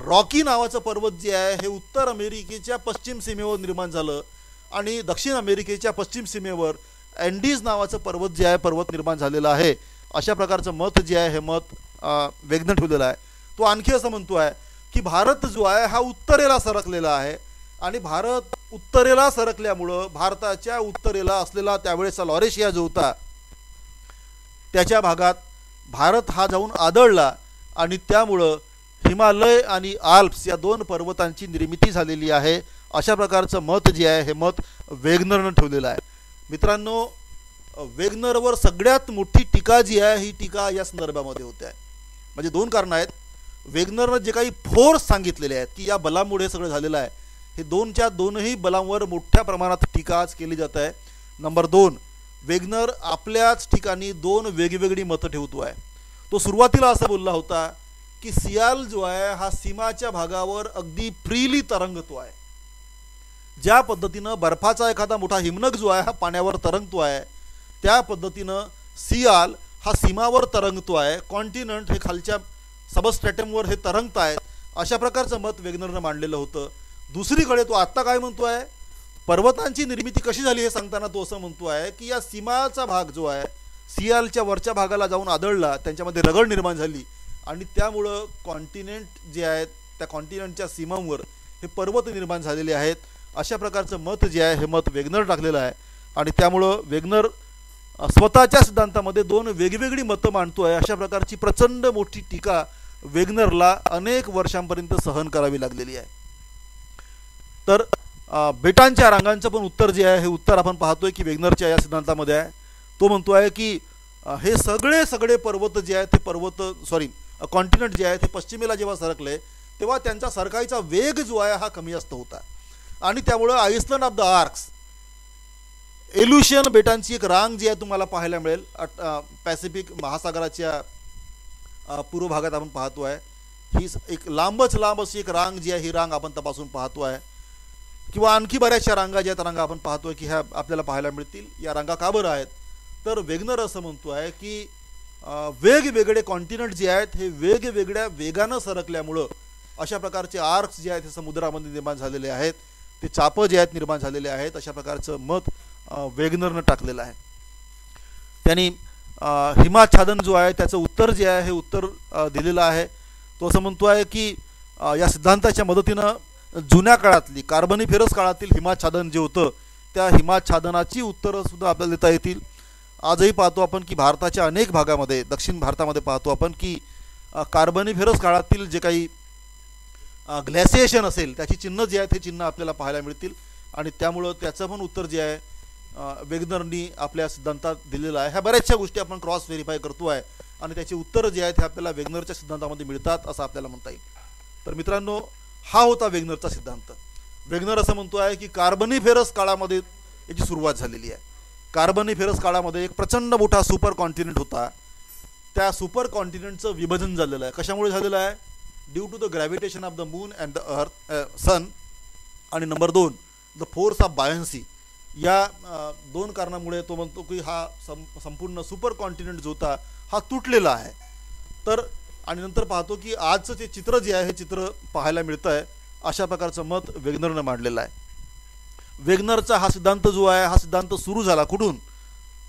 रॉकी नावाचं पर्वत जे आहे हे उत्तर अमेरिकेच्या पश्चिम सीमेवर निर्माण झालं आणि दक्षिण अमेरिकेच्या पश्चिम सीमेवर अँडीज नावाचं पर्वत जे आहे पर्वत निर्माण झालेलं आहे. अशा प्रकारचं मत जे आहे हे मत वेगनर ठेवलेलं आहे. तो आणखी असं म्हणतो आहे की भारत जो आहे हा उत्तरेला सरकलेला आहे आणि भारत उत्तरेला सरकल्यामुळं भारताच्या उत्तरेला असलेला त्यावेळेचा लॉरेशिया जो होता त्याच्या भागात भारत हा जाऊन आदळला आणि त्यामुळं हिमालय आणि आल्प्स या दोन पर्वतांची निर्मिती झालेली आहे. अशा प्रकारचं मत जे आहे हे मत वेगनरनं ठेवलेलं आहे. मित्रांनो, वेगनरवर सगळ्यात मोठी टीका जी आहे ही टीका या संदर्भामध्ये होते आहे. म्हणजे दोन कारणं आहेत. वेगनरनं जे काही फोर्स सांगितलेले आहेत की या बलामुळे हे सगळं झालेलं आहे, हे दोनही बलांवर मोठ्या प्रमाणात टीका आज केली जात आहे. नंबर 2, वेगनर आपल्याच ठिकाणी दोन वेगवेगळी मतं ठेवतो आहे. तो सुरुवातीला असं बोलला होता की सियाल जो आहे हा सीमाच्या भागावर अगदी फ्रीली तरंगतो आहे. ज्या पद्धतीनं बर्फाचा एखादा मोठा हिमनग जो आहे हा पाण्यावर तरंगतो आहे त्या पद्धतीनं सियाल हा सीमावर तरंगतो आहे. कॉन्टिनेंट हे खालच्या सबस्ट्रॅटमवर हे तरंगत आहेत. अशा प्रकारचं मत वेगनरनं मांडलेलं होतं. दुसरीकडे तो आत्ता काय म्हणतो आहे, पर्वतांची निर्मिती कशी झाली हे सांगताना तो असं म्हणतो आहे की या सीमाचा भाग जो आहे सियालच्या वरच्या भागाला जाऊन आदळला, त्यांच्यामध्ये रगड निर्माण झाली आणि त्यामुळं कॉन्टिनेंट जे आहेत त्या कॉन्टिनेंटच्या सीमांवर हे पर्वत निर्माण झालेले आहेत. अशा प्रकारचं मत जे आहे हे मत वेगनर टाकलेलं आहे आणि त्यामुळं वेगनर स्वतःच्या सिद्धांतामध्ये दोन वेगवेगळी मतं मांडतो आहे. अशा प्रकारची प्रचंड मोठी टीका वेगनरला अनेक वर्षांपर्यंत सहन करावी लागलेली आहे. तर बेटांच्या रांगांचं पण उत्तर जे आहे हे उत्तर आपण पाहतोय की वेगनरच्या या सिद्धांतामध्ये आहे. तो म्हणतो आहे की हे सगळे पर्वत जे आहेत ते कॉन्टिनेंट जे आहेत ते पश्चिमेला जेव्हा सरकले तेव्हा त्यांचा सरकायचा वेग जो आहे हा कमी जास्त होता आणि त्यामुळं आइसलंड ऑफ द आर्क्स, एल्युशियन बेटांची एक रांग जी आहे तुम्हाला पाहायला मिळेल पॅसिफिक महासागराच्या पूर्व भागात आपण पाहतो आहे. ही एक लांब अशी एक रांग जी आहे ही रांग आपण तपासून पाहतो आहे किंवा आणखी बऱ्याचशा रांगा ज्या रांगा आपण पाहतोय की ह्या आपल्याला पाहायला मिळतील. या रांगा का बरं आहेत, तर वेगनर असं म्हणतो आहे की वेगवेगळे कॉन्टिनेंट जे आहेत हे वेगवेगळ्या वेगानं सरकल्यामुळं अशा प्रकारचे आर्क्स जे आहेत हे समुद्रामध्ये निर्माण झालेले आहेत, ते चापं जे आहेत निर्माण झालेले आहेत. अशा प्रकारचं मत वेगनरनं टाकलेलं आहे. त्यांनी हिमाच्छादन जो आहे त्याचं उत्तर जे आहे हे उत्तर दिलेलं आहे. तो असं म्हणतो आहे की या सिद्धांताच्या मदतीनं जुन्या काळातली कार्बनिफेरस काळातील हिमाच्छादन जे होतं त्या हिमाच्छादनाची उत्तरंसुद्धा आपल्याला देता येतील. आजही पाहतो आपण की भारताच्या अनेक भागामध्ये, दक्षिण भारतामध्ये पाहतो आपण की कार्बनिफेरस काळातील जे काही ग्लॅसिएशन असेल त्याची चिन्ह जी आहेत हे चिन्ह आपल्याला पाहायला मिळतील आणि त्यामुळं त्याचं पण उत्तर जे आहे वेगनरनी आपल्या सिद्धांतात दिलेलं आहे. ह्या बऱ्याचशा गोष्टी आपण क्रॉस व्हेरीफाय करतो आहे आणि त्याची उत्तरं जे आहेत हे आपल्याला वेगनरच्या सिद्धांतामध्ये मिळतात असं आपल्याला म्हणता येईल. तर मित्रांनो, हा होता वेगनरचा सिद्धांत. वेगनर असं म्हणतो आहे की कार्बनिफेरस काळामध्ये याची सुरुवात झालेली आहे. कार्बनिफेरस काळामध्ये एक प्रचंड मोठा सुपर कॉन्टिनेंट होता. त्या सुपर कॉन्टिनेंटचं विभाजन झालेलं आहे. कशामुळे झालेलं आहे, due to the gravitation of the moon and the earth sun, आणि number 2 the force of buoyancy. या दोन कारणामुळे तो म्हणतो की हा संपूर्ण सुपर कॉन्टिनेंट जो होता हा तुटलेला आहे. तर आणि नंतर पाहतो की आजचं ते चित्र जे आहे हे चित्र पाहायला मिळतं आहे. अशा प्रकारचं मत वेगनरनं मांडलेलं आहे. वेगनरचा हा सिद्धांत जो आहे हा सिद्धांत सुरू झाला कुठून,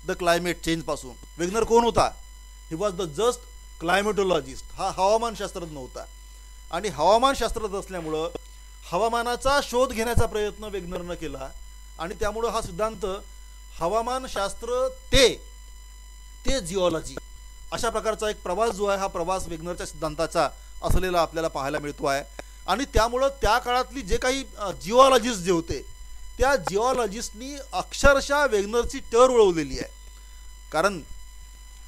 द क्लायमेट चेंजपासून. वेगनर कोण होता, ही वॉज द जस्ट क्लायमेटोलॉजिस्ट. हा हवामानशास्त्रज्ञ होता आणि हवामानशास्त्रज्ञ असल्यामुळं हवामानाचा शोध घेण्याचा प्रयत्न वेगनरनं केला आणि त्यामुळं हा सिद्धांत हवामानशास्त्र ते जिओलॉजी अशा प्रकारचा एक प्रवास जो आहे हा प्रवास वेगनरच्या सिद्धांताचा असलेला आपल्याला पाहायला मिळतो आहे. आणि त्यामुळं त्या काळातली जे काही जिओलॉजिस्ट जे होते त्या जिओलॉजिस्टनी अक्षरशः वेगनरची टर वळवलेली आहे. कारण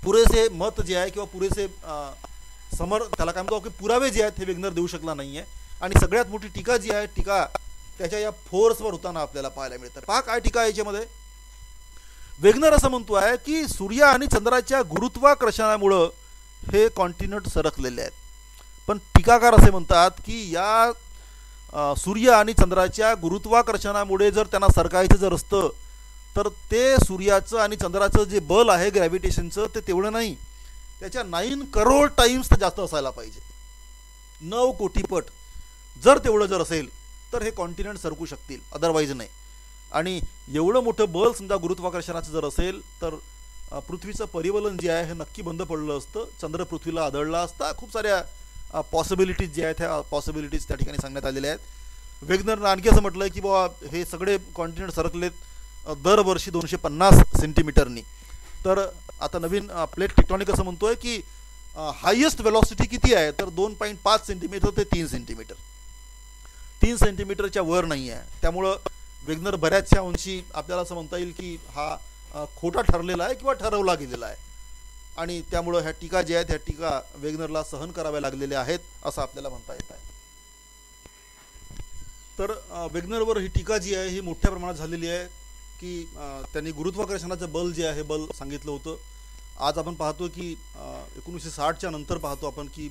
पुरेसे मत जे आहे किंवा पुरेसे त्याला काय म्हणतो की पुरावे जे आहेत हे वेगनर देऊ शकला नाही आहे. आणि सगळ्यात मोठी टीका जी आहे टीका त्याच्या या फोर्सवर होताना आपल्याला पाहायला मिळतं. पहा काय टीका याच्यामध्ये. वेगनर असं म्हणतो आहे की सूर्य आणि चंद्राच्या गुरुत्वाकर्षणामुळं हे कॉन्टिनेंट सरकलेले आहेत. पण टीकाकार असे म्हणतात की या सूर्य आणि चंद्राच्या गुरुत्वाकर्षणामुळे जर त्यांना सरकायचं जर असतं तर ते सूर्याचं आणि चंद्राचं जे बल आहे ग्रॅव्हिटेशनचं ते तेवढं नाही, त्याच्या 9 करोड टाइम्स ते जास्त असायला पाहिजे. 9 कोटी पट जर तेवढं जर असेल तर हे कॉन्टिनेंट सरकू शकतील, अदरवाईज नाही. आणि एवढं मोठं बल समजा गुरुत्वाकर्षणाचं जर असेल तर पृथ्वीचं परिवलन जे आहे हे नक्की बंद पडलं असतं, चंद्र पृथ्वीला आदळला असता. खूप साऱ्या पॉसिबिलिटीज जे आहेत ह्या पॉसिबिलिटीज त्या ठिकाणी सांगण्यात आलेल्या आहेत. वेगनरनं आणखी असं म्हटलं की बाबा हे सगळे कॉन्टिनेंट सरकलेत दरवर्षी 250 सेंटीमीटरनी. तर आता नवीन प्लेट टेक्टॉनिक असं म्हणतोय की हायेस्ट वेलॉसिटी किती आहे तर 2.5 सेंटीमीटर ते 3 सेंटीमीटर, 3 सेंटीमीटरच्या वर नाही आहे. त्यामुळं वेगनर बऱ्याचशा अंशी आपल्याला असं म्हणता येईल की हा खोटा ठरलेला आहे किंवा ठरवला गेलेला आहे. आणि त्यामुळं ह्या टीका ज्या आहेत ह्या टीका वेगनरला सहन कराव्या लागलेल्या आहेत असं आपल्याला म्हणता येत आहे. तर वेगनरवर ही टीका जी आहे ही मोठ्या प्रमाणात झालेली आहे की त्यांनी गुरुत्वाकर्षणाचं बल जे आहे बल सांगितलं होतं. आज आपण पाहतो की 1960च्या नंतर पाहतो आपण की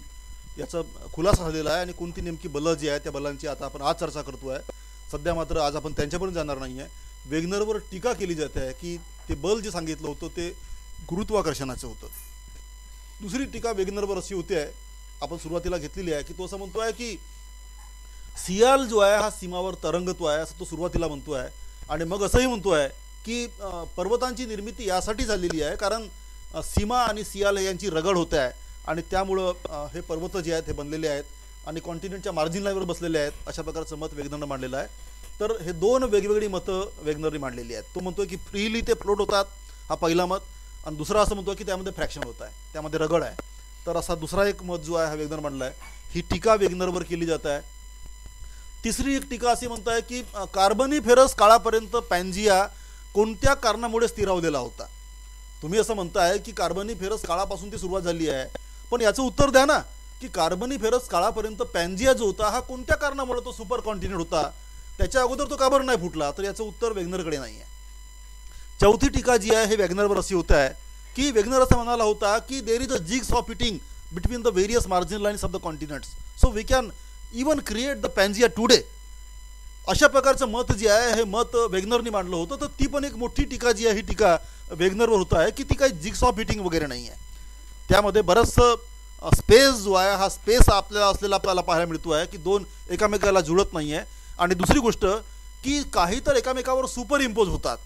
याचा खुलासा झालेला आहे आणि कोणती नेमकी बलं जी आहे त्या बलांची आता आपण आज चर्चा करतो आहे. सध्या मात्र आज आपण त्यांच्यापर्यंत जाणार नाही आहे. वेगनरवर टीका केली जाते आहे की ते बल जे सांगितलं होतं ते गुरुत्वाकर्षणाचं होतं. दुसरी टीका वेगनरवर अशी होती आहे आपण सुरुवातीला घेतलेली आहे की तो असं म्हणतो आहे की सियाल जो आहे हा सीमावर तरंगतो आहे असं तो सुरुवातीला म्हणतो आहे. आणि मग असंही म्हणतो आहे की पर्वतांची निर्मिती यासाठी झालेली आहे कारण सीमा आणि सियाल यांची रगड होते आहे आणि त्यामुळं हे पर्वत जे आहेत हे बनलेले आहेत आणि कॉन्टिनेंटच्या मार्जिन लाईनवर बसलेले आहेत अशा प्रकारचं मत वेगनरनं मांडलेलं आहे. तर हे 2 वेगवेगळी मतं वेगनरने मांडलेली आहेत. तो म्हणतो की फ्रीली ते फ्लोट होतात हा पहिला मत, आणि दुसरा असं म्हणतो की त्यामध्ये फ्रॅक्शन होत आहे, त्यामध्ये रगड आहे. तर असा दुसरा एक मत जो आहे हा वेगनर मांडला आहे. ही टीका वेगनरवर केली जात आहे. तिसरी एक टीका अशी म्हणताय की कार्बनिफेरस काळापर्यंत पॅन्जिया कोणत्या कारणामुळे स्थिरावलेला होता. तुम्ही असं म्हणताय की कार्बनिफेरस काळापासून ती सुरुवात झाली आहे, पण याचं उत्तर द्या ना की कार्बनिफेरस काळापर्यंत पॅन्जिया जो होता हा कोणत्या कारणामुळे तो सुपर कॉन्टिनेंट होता, त्याच्या अगोदर तो का बरं नाही फुटला. तर याचं उत्तर वेगनरकडे नाही आहे. चौथी टीका जी आहे हे वेगनरवर अशी होत आहे की वेगनर असं म्हणाला होता की there is a jigs of fitting between the various margin lines of the continents so we can even create the Pangaea today. अशा प्रकारचं मत जे आहे हे मत वेगनरनी मांडलं होतं. तर ती पण एक मोठी टीका जी आहे ही टीका वेगनरवर होत आहे की ती काही जिग्स ऑफ फिटिंग वगैरे नाही आहे. त्यामध्ये बरंचसं स्पेस जो आहे हा स्पेस आपल्याला असलेला आपल्याला पाहायला मिळतो आहे की 2 एकामेकाला जुळत नाही आहे. आणि दुसरी गोष्ट की काही तर एकामेकावर सुपर इम्पोज होतात,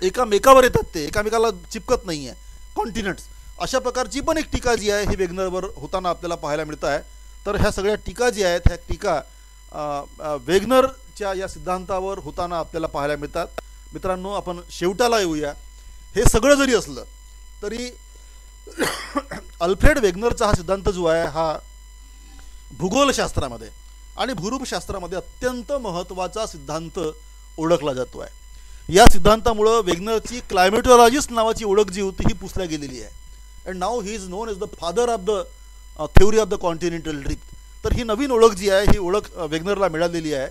एकामेकावर येतात, ते एकामेकाला चिपकत नाही आहे कॉन्टिनेंट्स. अशा प्रकारची पण एक टीका जी आहे ही वेगनरवर होताना आपल्याला पाहायला मिळत आहे. तर ह्या सगळ्या टीका जी आहेत ह्या टीका वेगनरच्या या सिद्धांतावर होताना आपल्याला पाहायला मिळतात. मित्रांनो, आपण शेवटाला येऊया. हे सगळं जरी असलं तरी अल्फ्रेड वेगनरचा हा सिद्धांत जो आहे हा भूगोलशास्त्रामध्ये आणि भूरूपशास्त्रामध्ये अत्यंत महत्त्वाचा सिद्धांत ओळखला जातो आहे. या सिद्धांतामुळं वेगनरची क्लायमेटोलॉजिस्ट नावाची ओळख जी होती ही पुसल्या गेलेली आहे. And now he is known as the father of the theory of the continental drift. तर ही नवीन ओळख जी आहे ही ओळख वेगनरला मिळालेली आहे.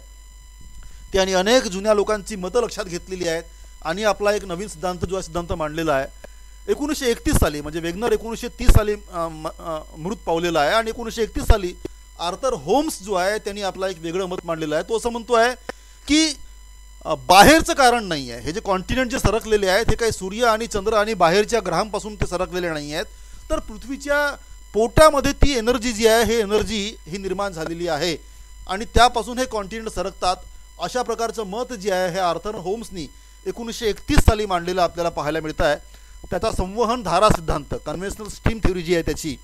त्याने अनेक जुन्या लोकांची मतं लक्षात घेतलेली आहेत आणि आपला एक नवीन सिद्धांत जो आहे सिद्धांत मांडलेला आहे. 1931 साली म्हणजे वेगनर 1930 साली मृत पावलेला आहे आणि 1931 साली आर्थर होम्स जो आहे त्यांनी आपला एक वेगळं मत मांडलेलं आहे. तो असं म्हणतो आहे की बाहेरचं कारण नाही आहे, हे जे कॉन्टिनेंट जे सरकलेले आहेत हे काही सूर्य आणि चंद्र आणि बाहेरच्या ग्रहांपासून ते सरकलेले नाही आहेत, तर पृथ्वीच्या पोटामध्ये ती एनर्जी जी आहे हे एनर्जी ही निर्माण झालेली आहे आणि त्यापासून हे कॉन्टिनेंट सरकतात. अशा प्रकारचं मत जे आहे हे आर्थर होम्सनी 1931 साली मांडलेलं आपल्याला पाहायला मिळतं आहे. त्याचा संवहन धारा सिद्धांत कन्व्हेन्शनल स्ट्रीम थेओरी जी आहे त्याची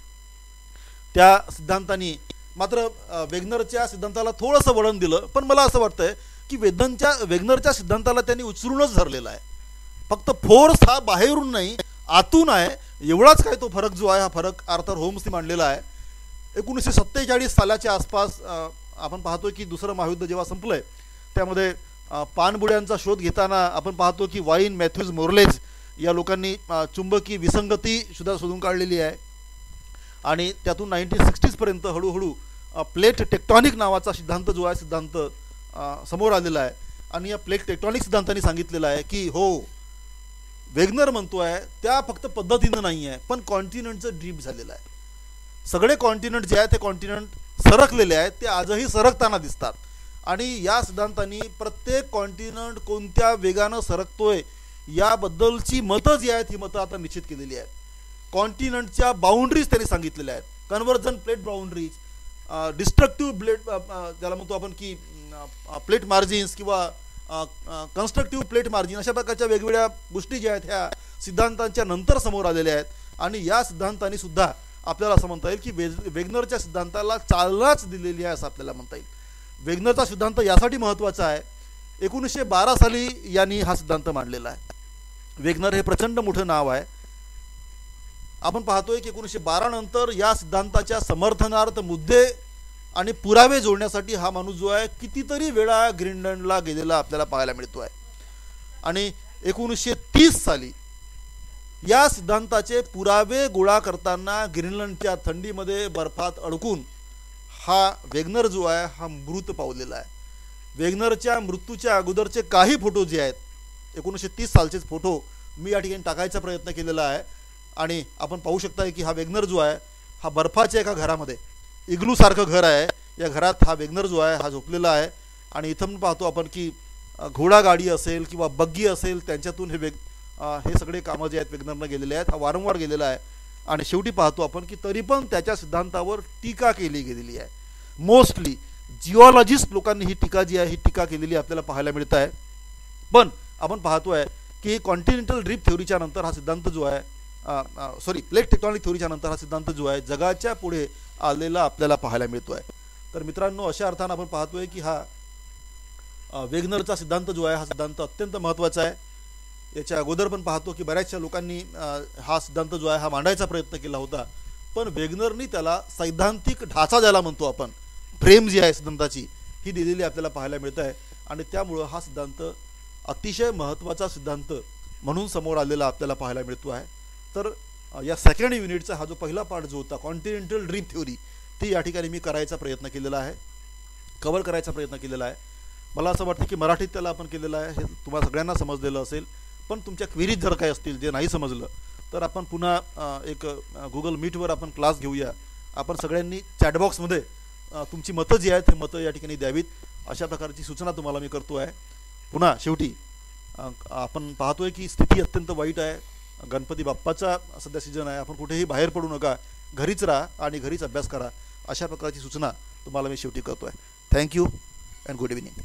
त्या सिद्धांतानी मात्र वेगनरच्या सिद्धांताला थोडंसं वळण दिलं. पण मला असं वाटतंय की वेगनरच्या सिद्धांताला त्यांनी उचलूनच धरलेला आहे. फक्त फोर्स हा बाहेरून नाही आतून आहे, एवढाच काय तो फरक जो आहे हा फरक आर्थर होम्सने मांडलेला आहे. 1947 सालाच्या आसपास आपण पाहतो की दुसरं महायुद्ध जेव्हा संपलंय त्यामध्ये पाणबुड्यांचा शोध घेताना आपण पाहतो की वाईन मॅथ्यूज मोर्लेज या लोकांनी चुंबकी विसंगती सुद्धा शोधून काढलेली आहे. आणि त्यातून 1960s पर्यंत हळूहळू प्लेट टेक्टॉनिक नावाचा सिद्धांत जो आहे सिद्धांत समोर आलेला आहे. आणि या प्लेट टेक्टॉनिक सिद्धांतांनी सांगितलेलं आहे की हो, वेगनर म्हणतो आहे त्या फक्त पद्धतीनं नाही आहे, पण कॉन्टिनेंटचं ड्रीप झालेलं आहे. सगळे कॉन्टिनेंट जे आहे ते कॉन्टिनेंट सरकलेले आहेत, ते आजही सरकताना दिसतात. आणि या सिद्धांतांनी प्रत्येक कॉन्टिनेंट कोणत्या वेगानं सरकतोय याबद्दलची मतं जी आहेत ही मतं आता निश्चित केलेली आहेत. कॉन्टिनेंटच्या बाउंड्रीज त्यांनी सांगितलेल्या आहेत, conversion plate boundaries, destructive plate ज्याला म्हणतो आपण की प्लेट मार्जिन्स किंवा कन्स्ट्रक्टिव्ह प्लेट मार्जिन, अशा प्रकारच्या वेगवेगळ्या गोष्टी ज्या आहेत ह्या सिद्धांतांच्या नंतर समोर आलेल्या आहेत. आणि या सिद्धांतांनी सुद्धा आपल्याला असं म्हणता येईल की वेगनरच्या सिद्धांताला चालनाच दिलेली आहे असं आपल्याला म्हणता येईल. वेगनरचा सिद्धांत यासाठी महत्त्वाचा आहे, 1912 साली यांनी हा सिद्धांत मांडलेला आहे. वेगनर हे प्रचंड मोठं नाव आहे. आपण पाहतोय की 1912 नंतर या सिद्धांताच्या समर्थनार्थ मुद्दे आणि पुरावे जोडण्यासाठी हा माणूस जो आहे कितीतरी वेळा ग्रीनलँडला गेलेला आपल्याला पाहायला मिळतो आहे. आणि 1930 साली या सिद्धांताचे पुरावे गोळा करताना ग्रीनलँडच्या थंडीमध्ये बर्फात अडकून हा वेगनर जो आहे हा मृत पावलेला आहे. वेगनरच्या मृत्यूच्या अगोदरचे काही फोटो जे आहेत 1930 सालचेच फोटो मी या ठिकाणी टाकायचा प्रयत्न केलेला आहे. आणि आपण पाहू शकता की हा वेगनर जो आहे हा बर्फाच्या एका घरामध्ये, इग्लूसारखं घर आहे, या घरात हा वेगनर जो आहे हा झोपलेला आहे. आणि इथं पाहतो आपण की घोडागाडी असेल किंवा बग्गी असेल त्यांच्यातून हे सगळे कामं जे आहेत वेगनरनं गेलेले आहेत, हा वारंवार गेलेला आहे. आणि शेवटी पाहतो आपण की तरी पण त्याच्या सिद्धांतावर टीका केली गेलेली आहे. मोस्टली जिओलॉजिस्ट लोकांनी ही टीका जी आहे ही टीका केलेली आपल्याला पाहायला मिळत आहे. पण आपण पाहतो आहे की कॉन्टिनेंटल ड्रीप थ्योरीच्या नंतर हा सिद्धांत जो आहे प्लेट टेक्टॉनिक थ्योरीच्या नंतर हा सिद्धांत जो आहे जगाच्या पुढे आलेला आपल्याला पाहायला मिळतो आहे. तर मित्रांनो, अशा अर्थानं आपण पाहतोय की हा वेगनरचा सिद्धांत जो आहे हा सिद्धांत अत्यंत महत्त्वाचा आहे. याच्या अगोदर पण पाहतो की बऱ्याचशा लोकांनी हा सिद्धांत जो आहे हा मांडायचा प्रयत्न केला होता, पण वेगनरनी त्याला सैद्धांतिक ढाचा ज्याला म्हणतो आपण, फ्रेम जी आहे सिद्धांताची ही दिलेली आपल्याला पाहायला मिळत आहे. आणि त्यामुळं हा सिद्धांत अतिशय महत्त्वाचा सिद्धांत म्हणून समोर आलेला आपल्याला पाहायला मिळतो आहे. तर या सेकंड युनिटचा हा जो पहिला पार्ट जो होता कॉन्टिनेंटल ड्रीप थ्योरी, ती या ठिकाणी मी करायचा प्रयत्न केलेला आहे, कव्हर करायचा प्रयत्न केलेला आहे. मला असं वाटतं की मराठीत त्याला आपण केलेलं आहे हे तुम्हाला सगळ्यांना समजलेलं असेल. पण तुमच्या क्वेरीज जर काही असतील जे नाही समजलं तर आपण पुन्हा एक गुगल मीटवर आपण क्लास घेऊया. आपण सगळ्यांनी चॅटबॉक्समध्ये तुमची मतं जी आहेत हे मतं या ठिकाणी द्यावीत, अशा प्रकारची सूचना तुम्हाला मी करतो आहे. पुन्हा शेवटी आपण पाहतोय की स्थिती अत्यंत वाईट आहे. गणपती बाप्पाचा सध्या सीजन आहे, आपण कुठेही बाहेर पडू नका, घरीच राहा आणि घरीच अभ्यास करा, अशा प्रकारची सूचना तुम्हाला मी शेवटी करतो आहे. Thank you and good evening.